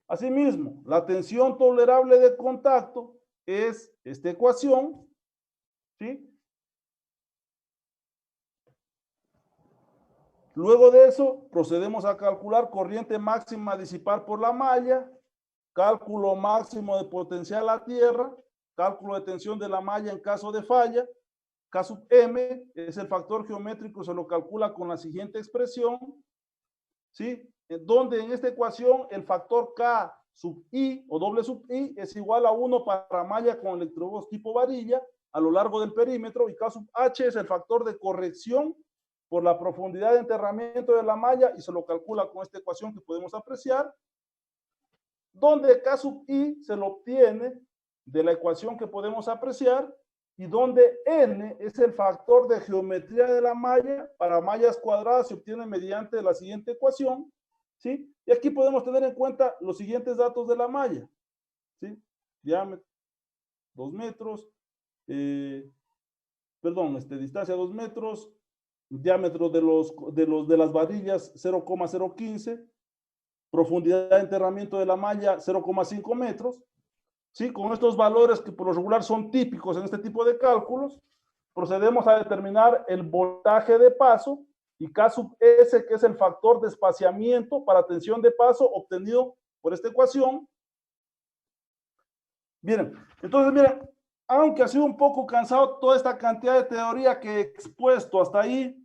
Asimismo, la tensión tolerable de contacto es esta ecuación, ¿sí? Luego de eso, procedemos a calcular corriente máxima a disipar por la malla, cálculo máximo de potencial a tierra, cálculo de tensión de la malla en caso de falla. K sub M es el factor geométrico, se lo calcula con la siguiente expresión, ¿sí? Donde en esta ecuación el factor K sub I o doble sub I es igual a 1 para malla con electrodos tipo varilla a lo largo del perímetro, y K sub H es el factor de corrección por la profundidad de enterramiento de la malla y se lo calcula con esta ecuación que podemos apreciar, donde K sub I se lo obtiene de la ecuación que podemos apreciar y donde N es el factor de geometría de la malla. Para mallas cuadradas se obtiene mediante la siguiente ecuación, ¿sí? Y aquí podemos tener en cuenta los siguientes datos de la malla, ¿sí? Diámetro 2 metros, distancia 2 metros, diámetro de las varillas 0,015, profundidad de enterramiento de la malla 0,5 metros, ¿sí? Con estos valores que por lo regular son típicos en este tipo de cálculos, procedemos a determinar el voltaje de paso y K sub S, que es el factor de espaciamiento para tensión de paso obtenido por esta ecuación. Miren, entonces miren, aunque ha sido un poco cansado toda esta cantidad de teoría que he expuesto hasta ahí,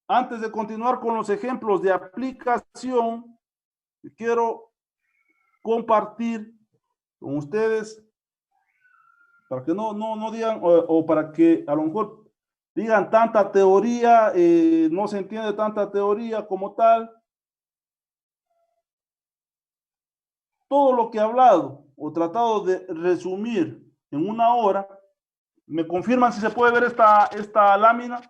antes de continuar con los ejemplos de aplicación, quiero compartir con ustedes, para que no digan, o para que a lo mejor digan tanta teoría, no se entiende tanta teoría como tal. Todo lo que he hablado o tratado de resumir en una hora, ¿me confirman si se puede ver esta lámina?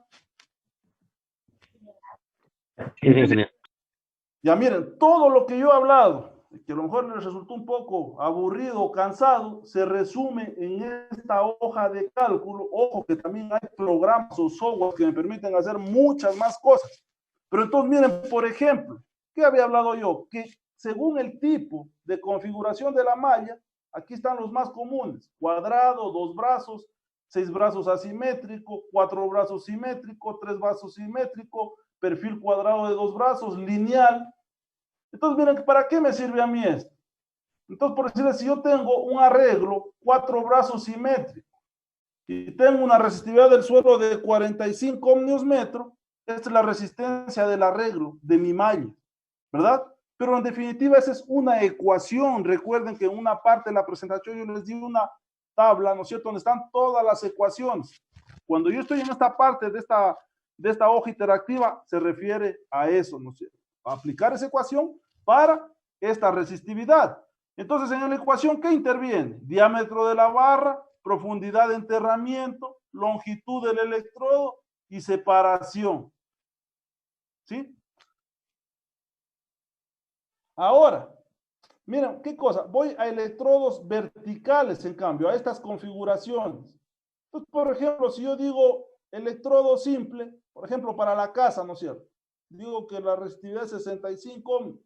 Ya miren, todo lo que yo he hablado, que a lo mejor les resultó un poco aburrido o cansado, se resume en esta hoja de cálculo. Ojo que también hay programas o software que me permiten hacer muchas más cosas. Pero entonces miren, por ejemplo, ¿qué había hablado yo? Que según el tipo de configuración de la malla, aquí están los más comunes: cuadrado, 2 brazos, 6 brazos asimétrico, 4 brazos simétrico, 3 brazos simétrico, perfil cuadrado de 2 brazos, lineal. Entonces, miren, ¿para qué me sirve a mí esto? Entonces, por decirles, si yo tengo un arreglo, 4 brazos simétricos, y tengo una resistividad del suelo de 45 ohmios metro, esta es la resistencia del arreglo de mi malla, ¿verdad? Pero en definitiva, esa es una ecuación. Recuerden que en una parte de la presentación yo les di una tabla, ¿no es cierto?, donde están todas las ecuaciones. Cuando yo estoy en esta parte de de esta hoja interactiva se refiere a eso, ¿no es cierto? A aplicar esa ecuación para esta resistividad. Entonces, en la ecuación, ¿qué interviene? Diámetro de la barra, profundidad de enterramiento, longitud del electrodo y separación. ¿Sí? Ahora, miren, ¿qué cosa? Voy a electrodos verticales, en cambio, a estas configuraciones. Entonces, por ejemplo, si yo digo electrodo simple, por ejemplo, para la casa, ¿no es cierto? Digo que la resistividad es 65 ohms.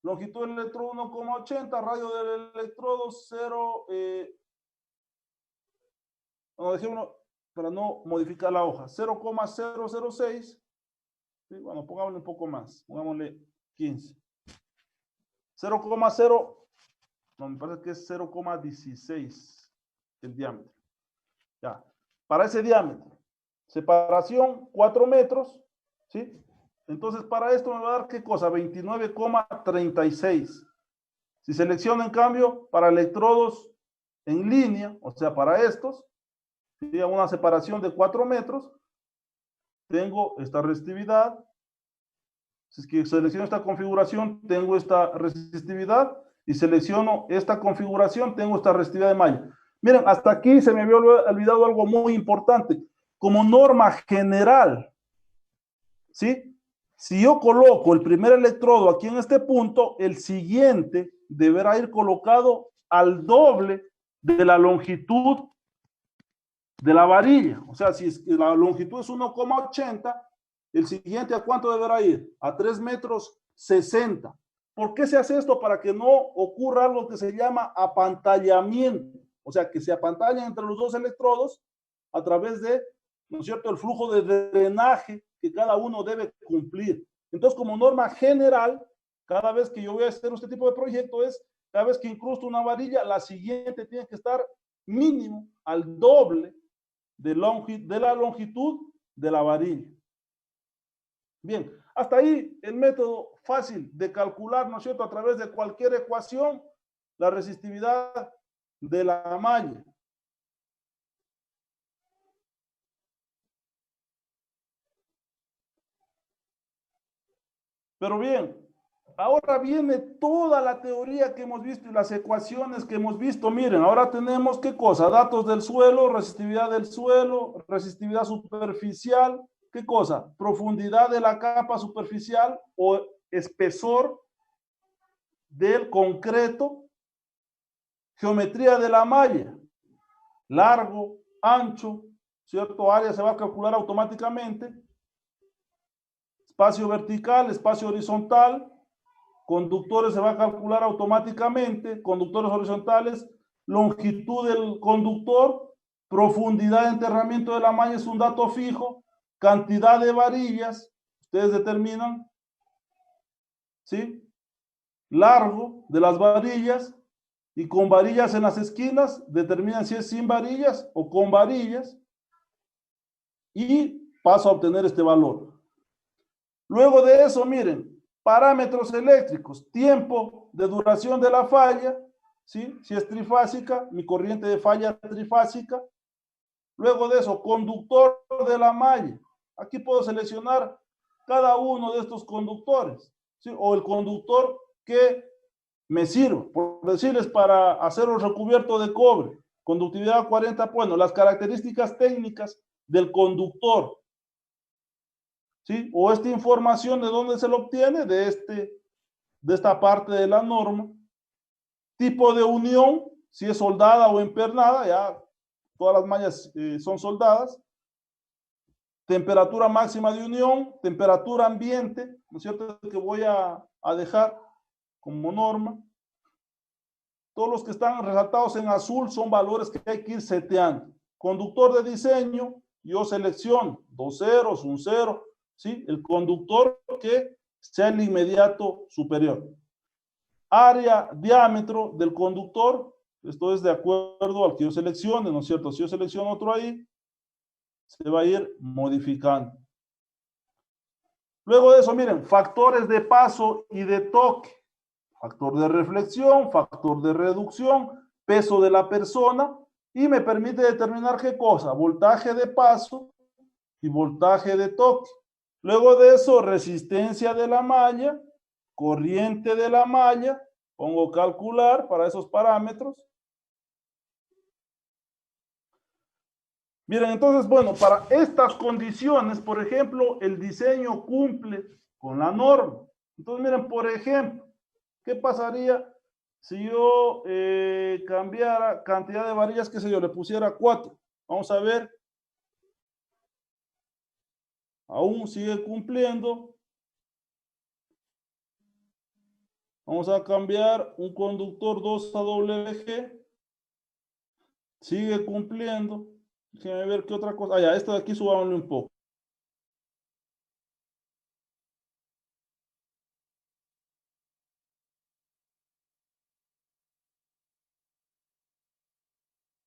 Longitud del electrodo 1,80, radio del electrodo 0, no, dejémoslo para no modificar la hoja, 0,006, ¿sí? Bueno, pongámosle un poco más, pongámosle 15. 0,0, no, me parece que es 0,16 el diámetro. Ya, para ese diámetro, separación 4 metros, ¿sí? Entonces, para esto me va a dar, ¿qué cosa? 29,36. Si selecciono, en cambio, para electrodos en línea, o sea, para estos, ¿sí? Una separación de 4 metros, tengo esta resistividad. Si es que selecciono esta configuración, tengo esta resistividad, y selecciono esta configuración, tengo esta resistividad de malla. Miren, hasta aquí se me había olvidado algo muy importante. Como norma general, ¿sí? Si yo coloco el primer electrodo aquí en este punto, el siguiente deberá ir colocado al doble de la longitud de la varilla. O sea, si la longitud es 1,80, el siguiente, ¿a cuánto deberá ir? A 3 metros 60. ¿Por qué se hace esto? Para que no ocurra algo que se llama apantallamiento. O sea, que se apantallen entre los dos electrodos a través de, ¿no es cierto?, el flujo de drenaje que cada uno debe cumplir. Entonces, como norma general, cada vez que yo voy a hacer este tipo de proyecto cada vez que incrusto una varilla, la siguiente tiene que estar mínimo al doble de la longitud de la varilla. Bien, hasta ahí el método fácil de calcular, ¿no es cierto?, a través de cualquier ecuación, la resistividad de la malla. Pero bien, ahora viene toda la teoría que hemos visto y las ecuaciones que hemos visto. Miren, ahora tenemos, ¿qué cosa? Datos del suelo, resistividad superficial, ¿qué cosa? Profundidad de la capa superficial o espesor del concreto, geometría de la malla, largo, ancho, ¿cierto? Área se va a calcular automáticamente, espacio vertical, espacio horizontal, conductores se va a calcular automáticamente, conductores horizontales, longitud del conductor, profundidad de enterramiento de la malla es un dato fijo, cantidad de varillas, ustedes determinan, ¿sí? Largo de las varillas, y con varillas en las esquinas, determinan si es sin varillas o con varillas, y paso a obtener este valor. Luego de eso, miren, parámetros eléctricos, tiempo de duración de la falla, ¿sí? Si es trifásica, mi corriente de falla trifásica. Luego de eso, conductor de la malla. Aquí puedo seleccionar cada uno de estos conductores, ¿sí? O el conductor que me sirve, por decirles, para hacer un recubierto de cobre, conductividad 40, bueno, las características técnicas del conductor, ¿sí? O esta información, ¿de dónde se lo obtiene? De esta parte de la norma. Tipo de unión, si es soldada o empernada, ya todas las mallas son soldadas. Temperatura máxima de unión, temperatura ambiente, ¿no es cierto?, que voy a dejar como norma. Todos los que están resaltados en azul son valores que hay que ir seteando. Conductor de diseño, yo selecciono 2 ceros, 1 0, ¿sí? El conductor que sea el inmediato superior. Área, diámetro del conductor, esto es de acuerdo al que yo seleccione, ¿no es cierto? Si yo selecciono otro ahí, se va a ir modificando. Luego de eso, miren, factores de paso y de toque. Factor de reflexión, factor de reducción, peso de la persona, y me permite determinar qué cosa, voltaje de paso y voltaje de toque. Luego de eso, resistencia de la malla, corriente de la malla, pongo calcular para esos parámetros. Miren, entonces, bueno, para estas condiciones, por ejemplo, el diseño cumple con la norma. Entonces, miren, por ejemplo, ¿qué pasaría si yo cambiara cantidad de varillas, qué sé yo, le pusiera 4? Vamos a ver. Aún sigue cumpliendo. Vamos a cambiar un conductor 2AWG. Sigue cumpliendo. Déjenme ver qué otra cosa. Ah, ya, esto de aquí subámosle un poco.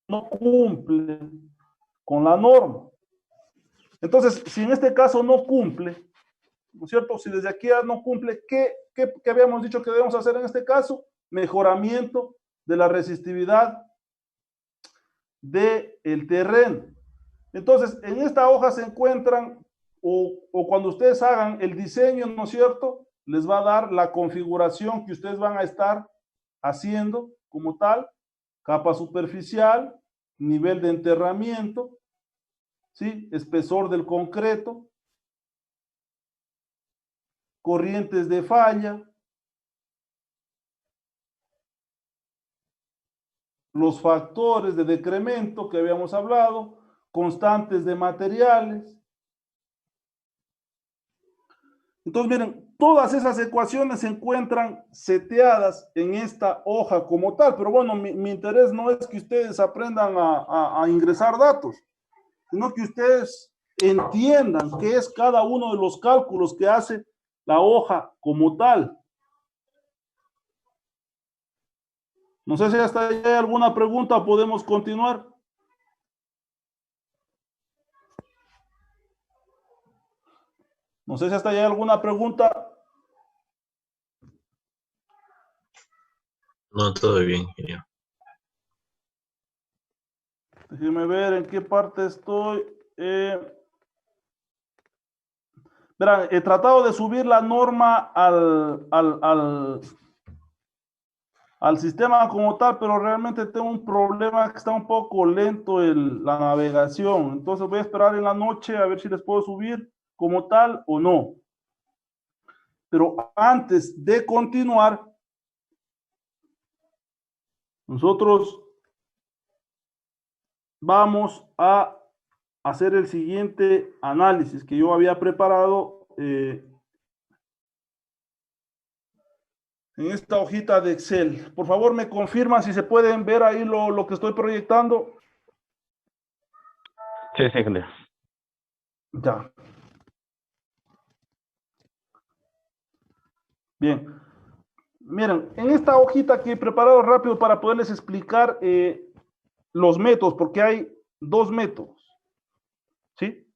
No cumple con la norma. Entonces, si en este caso no cumple, ¿no es cierto? Si desde aquí ya no cumple, ¿qué habíamos dicho que debemos hacer en este caso? Mejoramiento de la resistividad del terreno. Entonces, en esta hoja se encuentran, o cuando ustedes hagan el diseño, ¿no es cierto? Les va a dar la configuración que ustedes van a estar haciendo como tal, capa superficial, nivel de enterramiento, ¿sí? Espesor del concreto, corrientes de falla, los factores de decremento que habíamos hablado, constantes de materiales. Entonces, miren, todas esas ecuaciones se encuentran seteadas en esta hoja como tal, pero bueno, mi interés no es que ustedes aprendan a ingresar datos, sino que ustedes entiendan qué es cada uno de los cálculos que hace la hoja como tal. No sé si hasta ahí hay alguna pregunta, podemos continuar. No sé si hasta ahí hay alguna pregunta. No, todo bien, ingeniero. Déjenme ver en qué parte estoy. Verán, he tratado de subir la norma al sistema como tal, pero realmente tengo un problema que está un poco lento la navegación. Entonces voy a esperar en la noche a ver si les puedo subir como tal o no. Pero antes de continuar, nosotros vamos a hacer el siguiente análisis que yo había preparado en esta hojita de Excel. Por favor, me confirman si se pueden ver ahí lo que estoy proyectando. Sí, sí, ingeniero. Ya. Bien. Miren, en esta hojita que he preparado rápido para poderles explicar los métodos, porque hay dos métodos, ¿sí?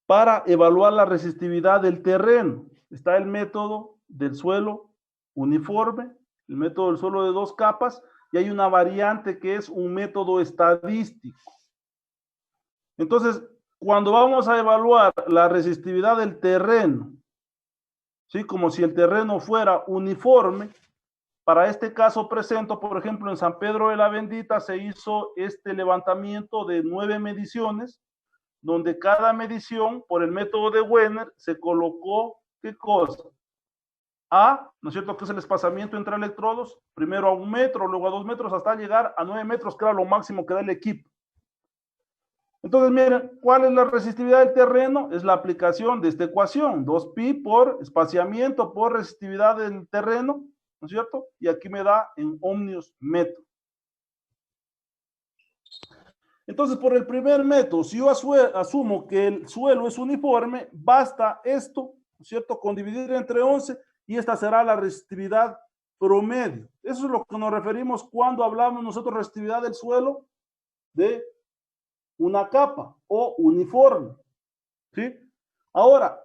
Para evaluar la resistividad del terreno. Está el método del suelo uniforme, el método del suelo de 2 capas, y hay una variante que es un método estadístico. Entonces, cuando vamos a evaluar la resistividad del terreno, ¿sí? Como si el terreno fuera uniforme, para este caso presento, por ejemplo, en San Pedro de la Bendita se hizo este levantamiento de 9 mediciones, donde cada medición, por el método de Wenner, se colocó, ¿qué cosa? ¿No es cierto? Que es el espaciamiento entre electrodos, primero a 1 metro, luego a 2 metros, hasta llegar a 9 metros, que era lo máximo que da el equipo. Entonces, miren, ¿cuál es la resistividad del terreno? Es la aplicación de esta ecuación, 2pi por espaciamiento por resistividad del terreno, ¿no es cierto? Y aquí me da en ohmios metro. Entonces, por el primer método, si yo asumo que el suelo es uniforme, basta esto, ¿no es cierto?, con dividir entre 11 y esta será la resistividad promedio. Eso es lo que nos referimos cuando hablamos nosotros de resistividad del suelo de una capa o uniforme, ¿sí? Ahora,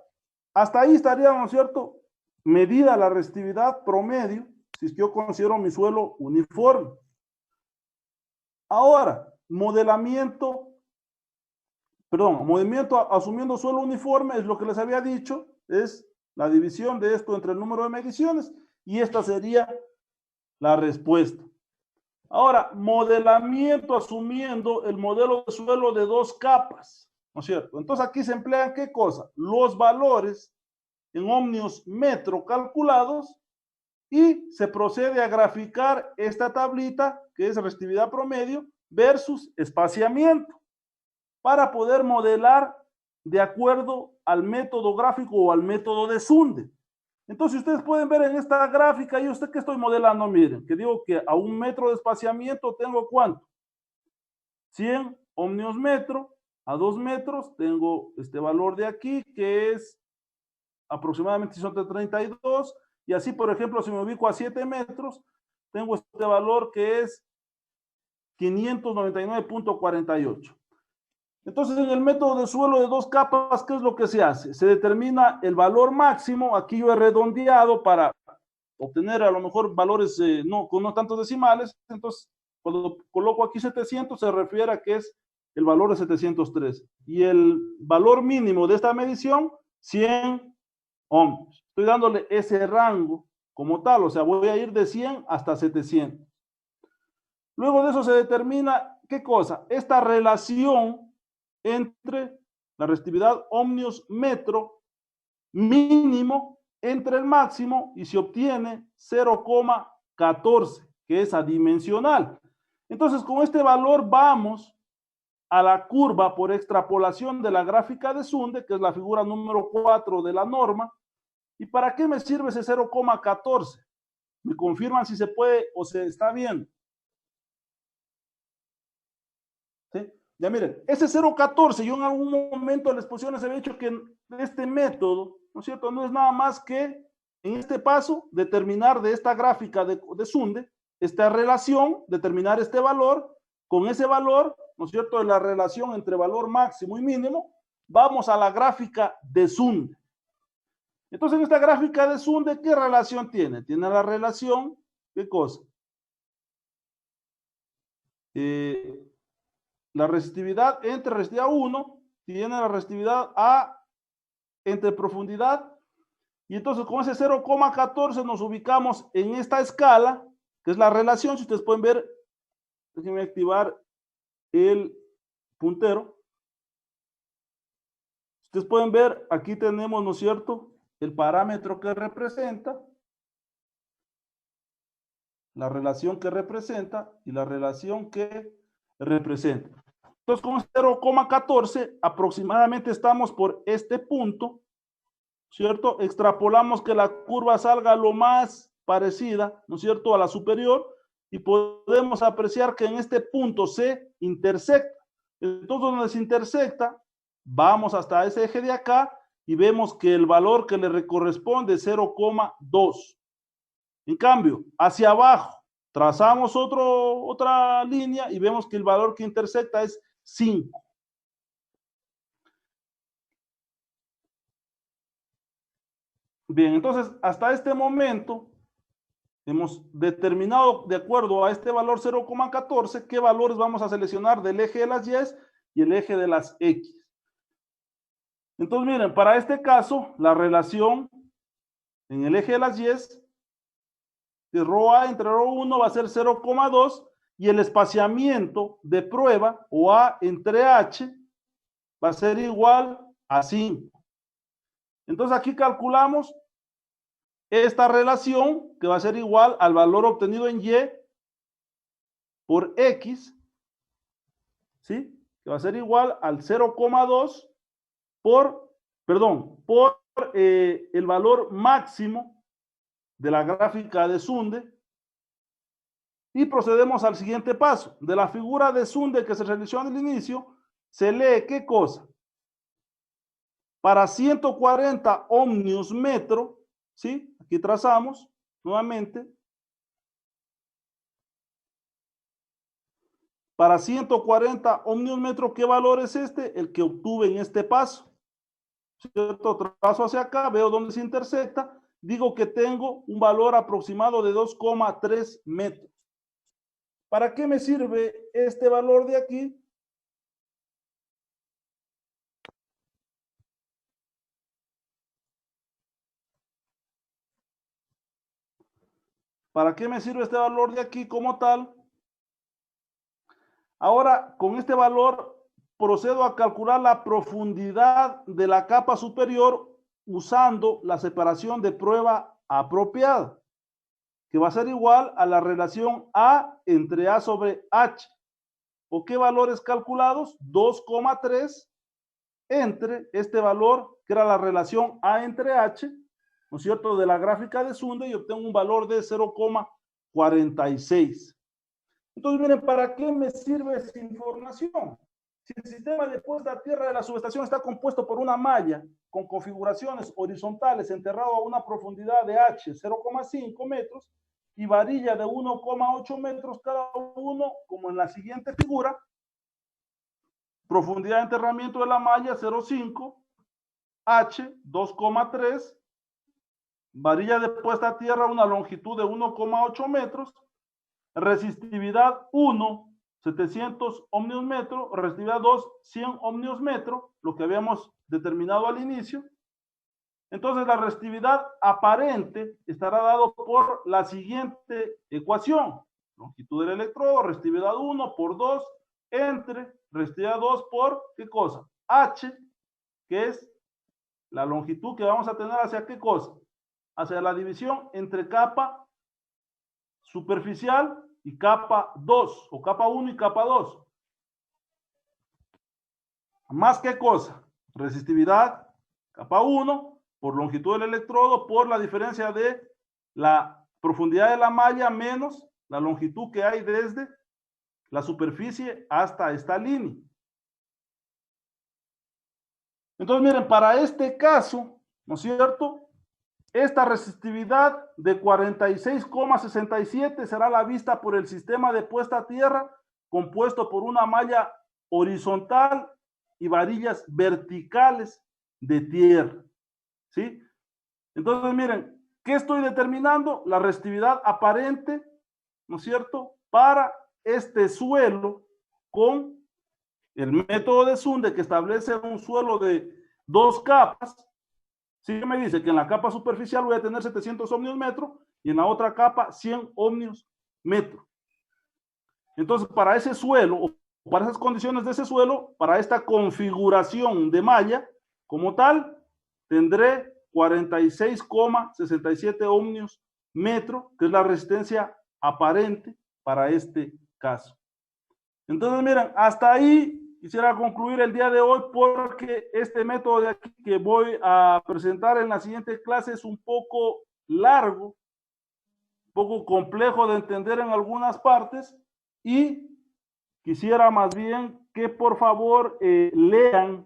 hasta ahí estaría, ¿no es cierto?, medida la resistividad promedio, si es que yo considero mi suelo uniforme. Ahora, modelamiento perdón, movimiento asumiendo suelo uniforme, es lo que les había dicho, es la división de esto entre el número de mediciones, y esta sería la respuesta. Ahora, modelamiento asumiendo el modelo de suelo de 2 capas, ¿no es cierto? Entonces aquí se emplean, ¿qué cosa? Los valores en ohmios metro calculados, y se procede a graficar esta tablita, que es resistividad promedio versus espaciamiento, para poder modelar de acuerdo al método gráfico o al método de Sunde. Entonces, ustedes pueden ver en esta gráfica, yo sé que estoy modelando, miren, que digo que a 1 metro de espaciamiento tengo ¿cuánto? 100 ohmios metro, a 2 metros tengo este valor de aquí, que es aproximadamente 132, y así, por ejemplo, si me ubico a 7 metros, tengo este valor que es 599.48. Entonces, en el método de suelo de 2 capas, ¿qué es lo que se hace? Se determina el valor máximo, aquí yo he redondeado para obtener a lo mejor valores con no tantos decimales, entonces cuando coloco aquí 700 se refiere a que es el valor de 703. Y el valor mínimo de esta medición, 100 ohmios. Estoy dándole ese rango como tal, o sea, voy a ir de 100 hasta 700. Luego de eso se determina, ¿qué cosa? Esta relación entre la resistividad ohmios metro mínimo entre el máximo, y se obtiene 0,14, que es adimensional. Entonces, con este valor vamos a la curva por extrapolación de la gráfica de Sunde, que es la figura número 4 de la norma. ¿Y para qué me sirve ese 0,14? Me confirman si se puede o se está bien. ¿Sí? Ya miren, ese 0,14, yo en algún momento de la exposición les había dicho que este método, ¿no es cierto?, no es nada más que en este paso determinar de esta gráfica de Sunde, esta relación, determinar este valor, con ese valor, ¿no es cierto?, de la relación entre valor máximo y mínimo, vamos a la gráfica de Sunde. Entonces, en esta gráfica de Sunde, ¿qué relación tiene? Tiene la relación, ¿qué cosa? La resistividad entre resistividad 1 tiene la resistividad A entre profundidad, y entonces con ese 0,14 nos ubicamos en esta escala, que es la relación. Si ustedes pueden ver, déjenme activar el puntero. Ustedes pueden ver, aquí tenemos, ¿no es cierto?, el parámetro que representa, la relación que representa y la relación que representa. Entonces, con 0,14 aproximadamente estamos por este punto, ¿cierto? Extrapolamos que la curva salga lo más parecida, ¿no es cierto?, a la superior, y podemos apreciar que en este punto se intersecta. Entonces, donde se intersecta, vamos hasta ese eje de acá y vemos que el valor que le corresponde es 0,2. En cambio, hacia abajo, trazamos otra línea y vemos que el valor que intersecta es 5. Bien, entonces, hasta este momento, hemos determinado, de acuerdo a este valor 0,14, qué valores vamos a seleccionar del eje de las Y y el eje de las X. Entonces, miren, para este caso, la relación en el eje de las Y de ρA entre ρ1 va a ser 0,2, y el espaciamiento de prueba, o A entre H, va a ser igual a 5. Entonces, aquí calculamos esta relación, que va a ser igual al valor obtenido en Y por X, ¿sí? Que va a ser igual al 0,2 por el valor máximo de la gráfica de Sunde. Y procedemos al siguiente paso. De la figura de Sunde que se realizó al inicio, se lee ¿qué cosa? Para 140 ohmios metro, ¿sí? Aquí trazamos nuevamente. Para 140 ohmios metro, ¿qué valor es este? El que obtuve en este paso. ¿Cierto? Trazo hacia acá, veo dónde se intersecta, digo que tengo un valor aproximado de 2,3 metros. ¿Para qué me sirve este valor de aquí? ¿Para qué me sirve este valor de aquí como tal? Ahora, con este valor, procedo a calcular la profundidad de la capa superior usando la separación de prueba apropiada, que va a ser igual a la relación A entre A sobre H. ¿O qué valores calculados? 2,3 entre este valor, que era la relación A entre H, ¿no es cierto?, de la gráfica de Sunde, y obtengo un valor de 0,46. Entonces, miren, ¿para qué me sirve esa información? Si el sistema de puesta a tierra de la subestación está compuesto por una malla con configuraciones horizontales enterrado a una profundidad de H 0,5 metros y varilla de 1,8 metros cada uno, como en la siguiente figura, profundidad de enterramiento de la malla 0,5, H 2,3, varilla de puesta a tierra una longitud de 1,8 metros, resistividad 1, 700 ohmios metro, resistividad 2, 100 ohmios metro, lo que habíamos determinado al inicio. Entonces la resistividad aparente estará dado por la siguiente ecuación: longitud del electrodo, resistividad 1 por 2, entre resistividad 2 por, ¿qué cosa? H, que es la longitud que vamos a tener hacia qué cosa, hacia la división entre capa superficial y capa 2, o capa 1 y capa 2. ¿Más qué cosa? Resistividad, capa 1, por longitud del electrodo, por la diferencia de la profundidad de la malla menos la longitud que hay desde la superficie hasta esta línea. Entonces, miren, para este caso, ¿no es cierto?, esta resistividad de 46,67 será la vista por el sistema de puesta a tierra compuesto por una malla horizontal y varillas verticales de tierra, ¿sí? Entonces, miren, ¿qué estoy determinando? La resistividad aparente, ¿no es cierto?, para este suelo con el método de Sunde, que establece un suelo de 2 capas. Sí, me dice que en la capa superficial voy a tener 700 ohmios metro y en la otra capa 100 ohmios metro. Entonces, para ese suelo, o para esas condiciones de ese suelo, para esta configuración de malla, como tal, tendré 46,67 ohmios metro, que es la resistencia aparente para este caso. Entonces, miren, hasta ahí quisiera concluir el día de hoy, porque este método de aquí que voy a presentar en la siguiente clase es un poco largo, un poco complejo de entender en algunas partes, y quisiera más bien que por favor lean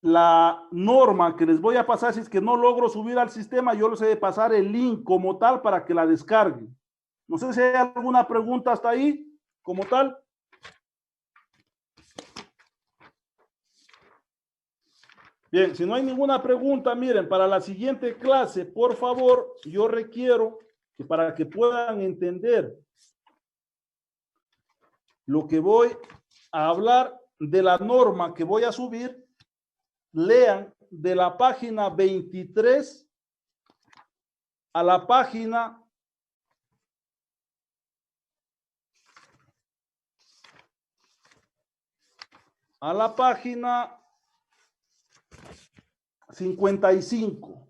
la norma que les voy a pasar. Si es que no logro subir al sistema, yo les he de pasar el link como tal para que la descarguen. No sé si hay alguna pregunta hasta ahí, como tal. Bien, si no hay ninguna pregunta, miren, para la siguiente clase, por favor, yo requiero que para que puedan entender lo que voy a hablar de la norma que voy a subir, lean de la página 23 a la página 55.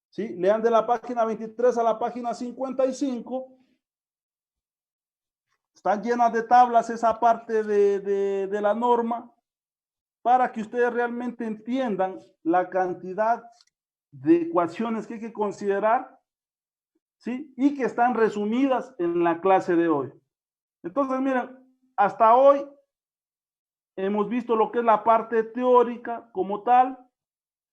¿Sí? Lean de la página 23 a la página 55. Están llenas de tablas esa parte de la norma, para que ustedes realmente entiendan la cantidad de ecuaciones que hay que considerar, ¿sí?, y que están resumidas en la clase de hoy. Entonces, miren, hasta hoy hemos visto lo que es la parte teórica como tal,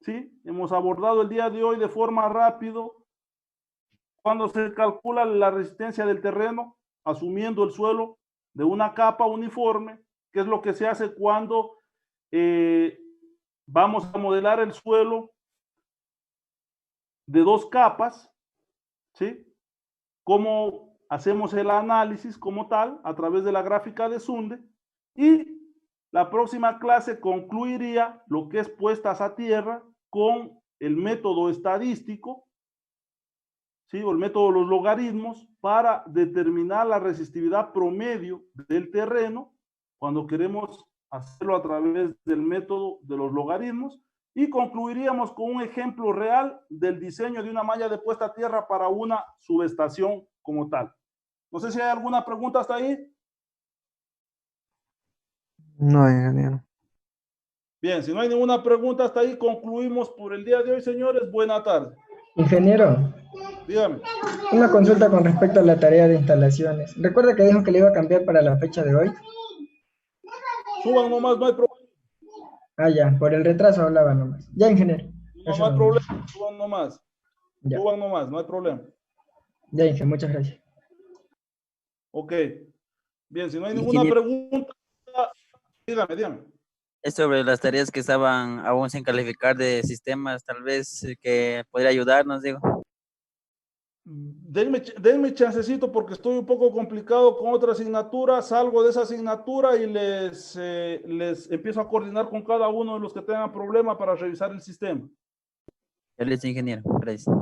¿sí? Hemos abordado el día de hoy de forma rápido cuando se calcula la resistencia del terreno, asumiendo el suelo de una capa uniforme, que es lo que se hace cuando vamos a modelar el suelo de 2 capas, ¿sí? Cómo hacemos el análisis como tal a través de la gráfica de Sunde, y la próxima clase concluiría lo que es puestas a tierra con el método estadístico, ¿sí? O el método de los logaritmos para determinar la resistividad promedio del terreno cuando queremos hacerlo a través del método de los logaritmos, y concluiríamos con un ejemplo real del diseño de una malla de puesta a tierra para una subestación como tal. No sé si hay alguna pregunta hasta ahí. No, ingeniero. Bien, si no hay ninguna pregunta hasta ahí, concluimos por el día de hoy, señores. Buena tarde. Ingeniero, Dígame. una consulta con respecto a la tarea de instalaciones. Recuerda que dijo que le iba a cambiar para la fecha de hoy. Suban nomás, no hay problema. Ah, ya, por el retraso hablaba nomás. Ya, ingeniero. No, Eso no hay nomás. problema. Suban nomás. Ya, Suban nomás, no hay problema. ya, ingeniero, muchas gracias. Ok. Bien, si no hay ninguna Ingeniero, pregunta, dígame. es sobre las tareas que estaban aún sin calificar de sistemas, tal vez que podría ayudarnos, digo. Denme chancecito porque estoy un poco complicado con otra asignatura. Salgo de esa asignatura y les empiezo a coordinar con cada uno de los que tengan problema para revisar el sistema. Él es ingeniero, gracias.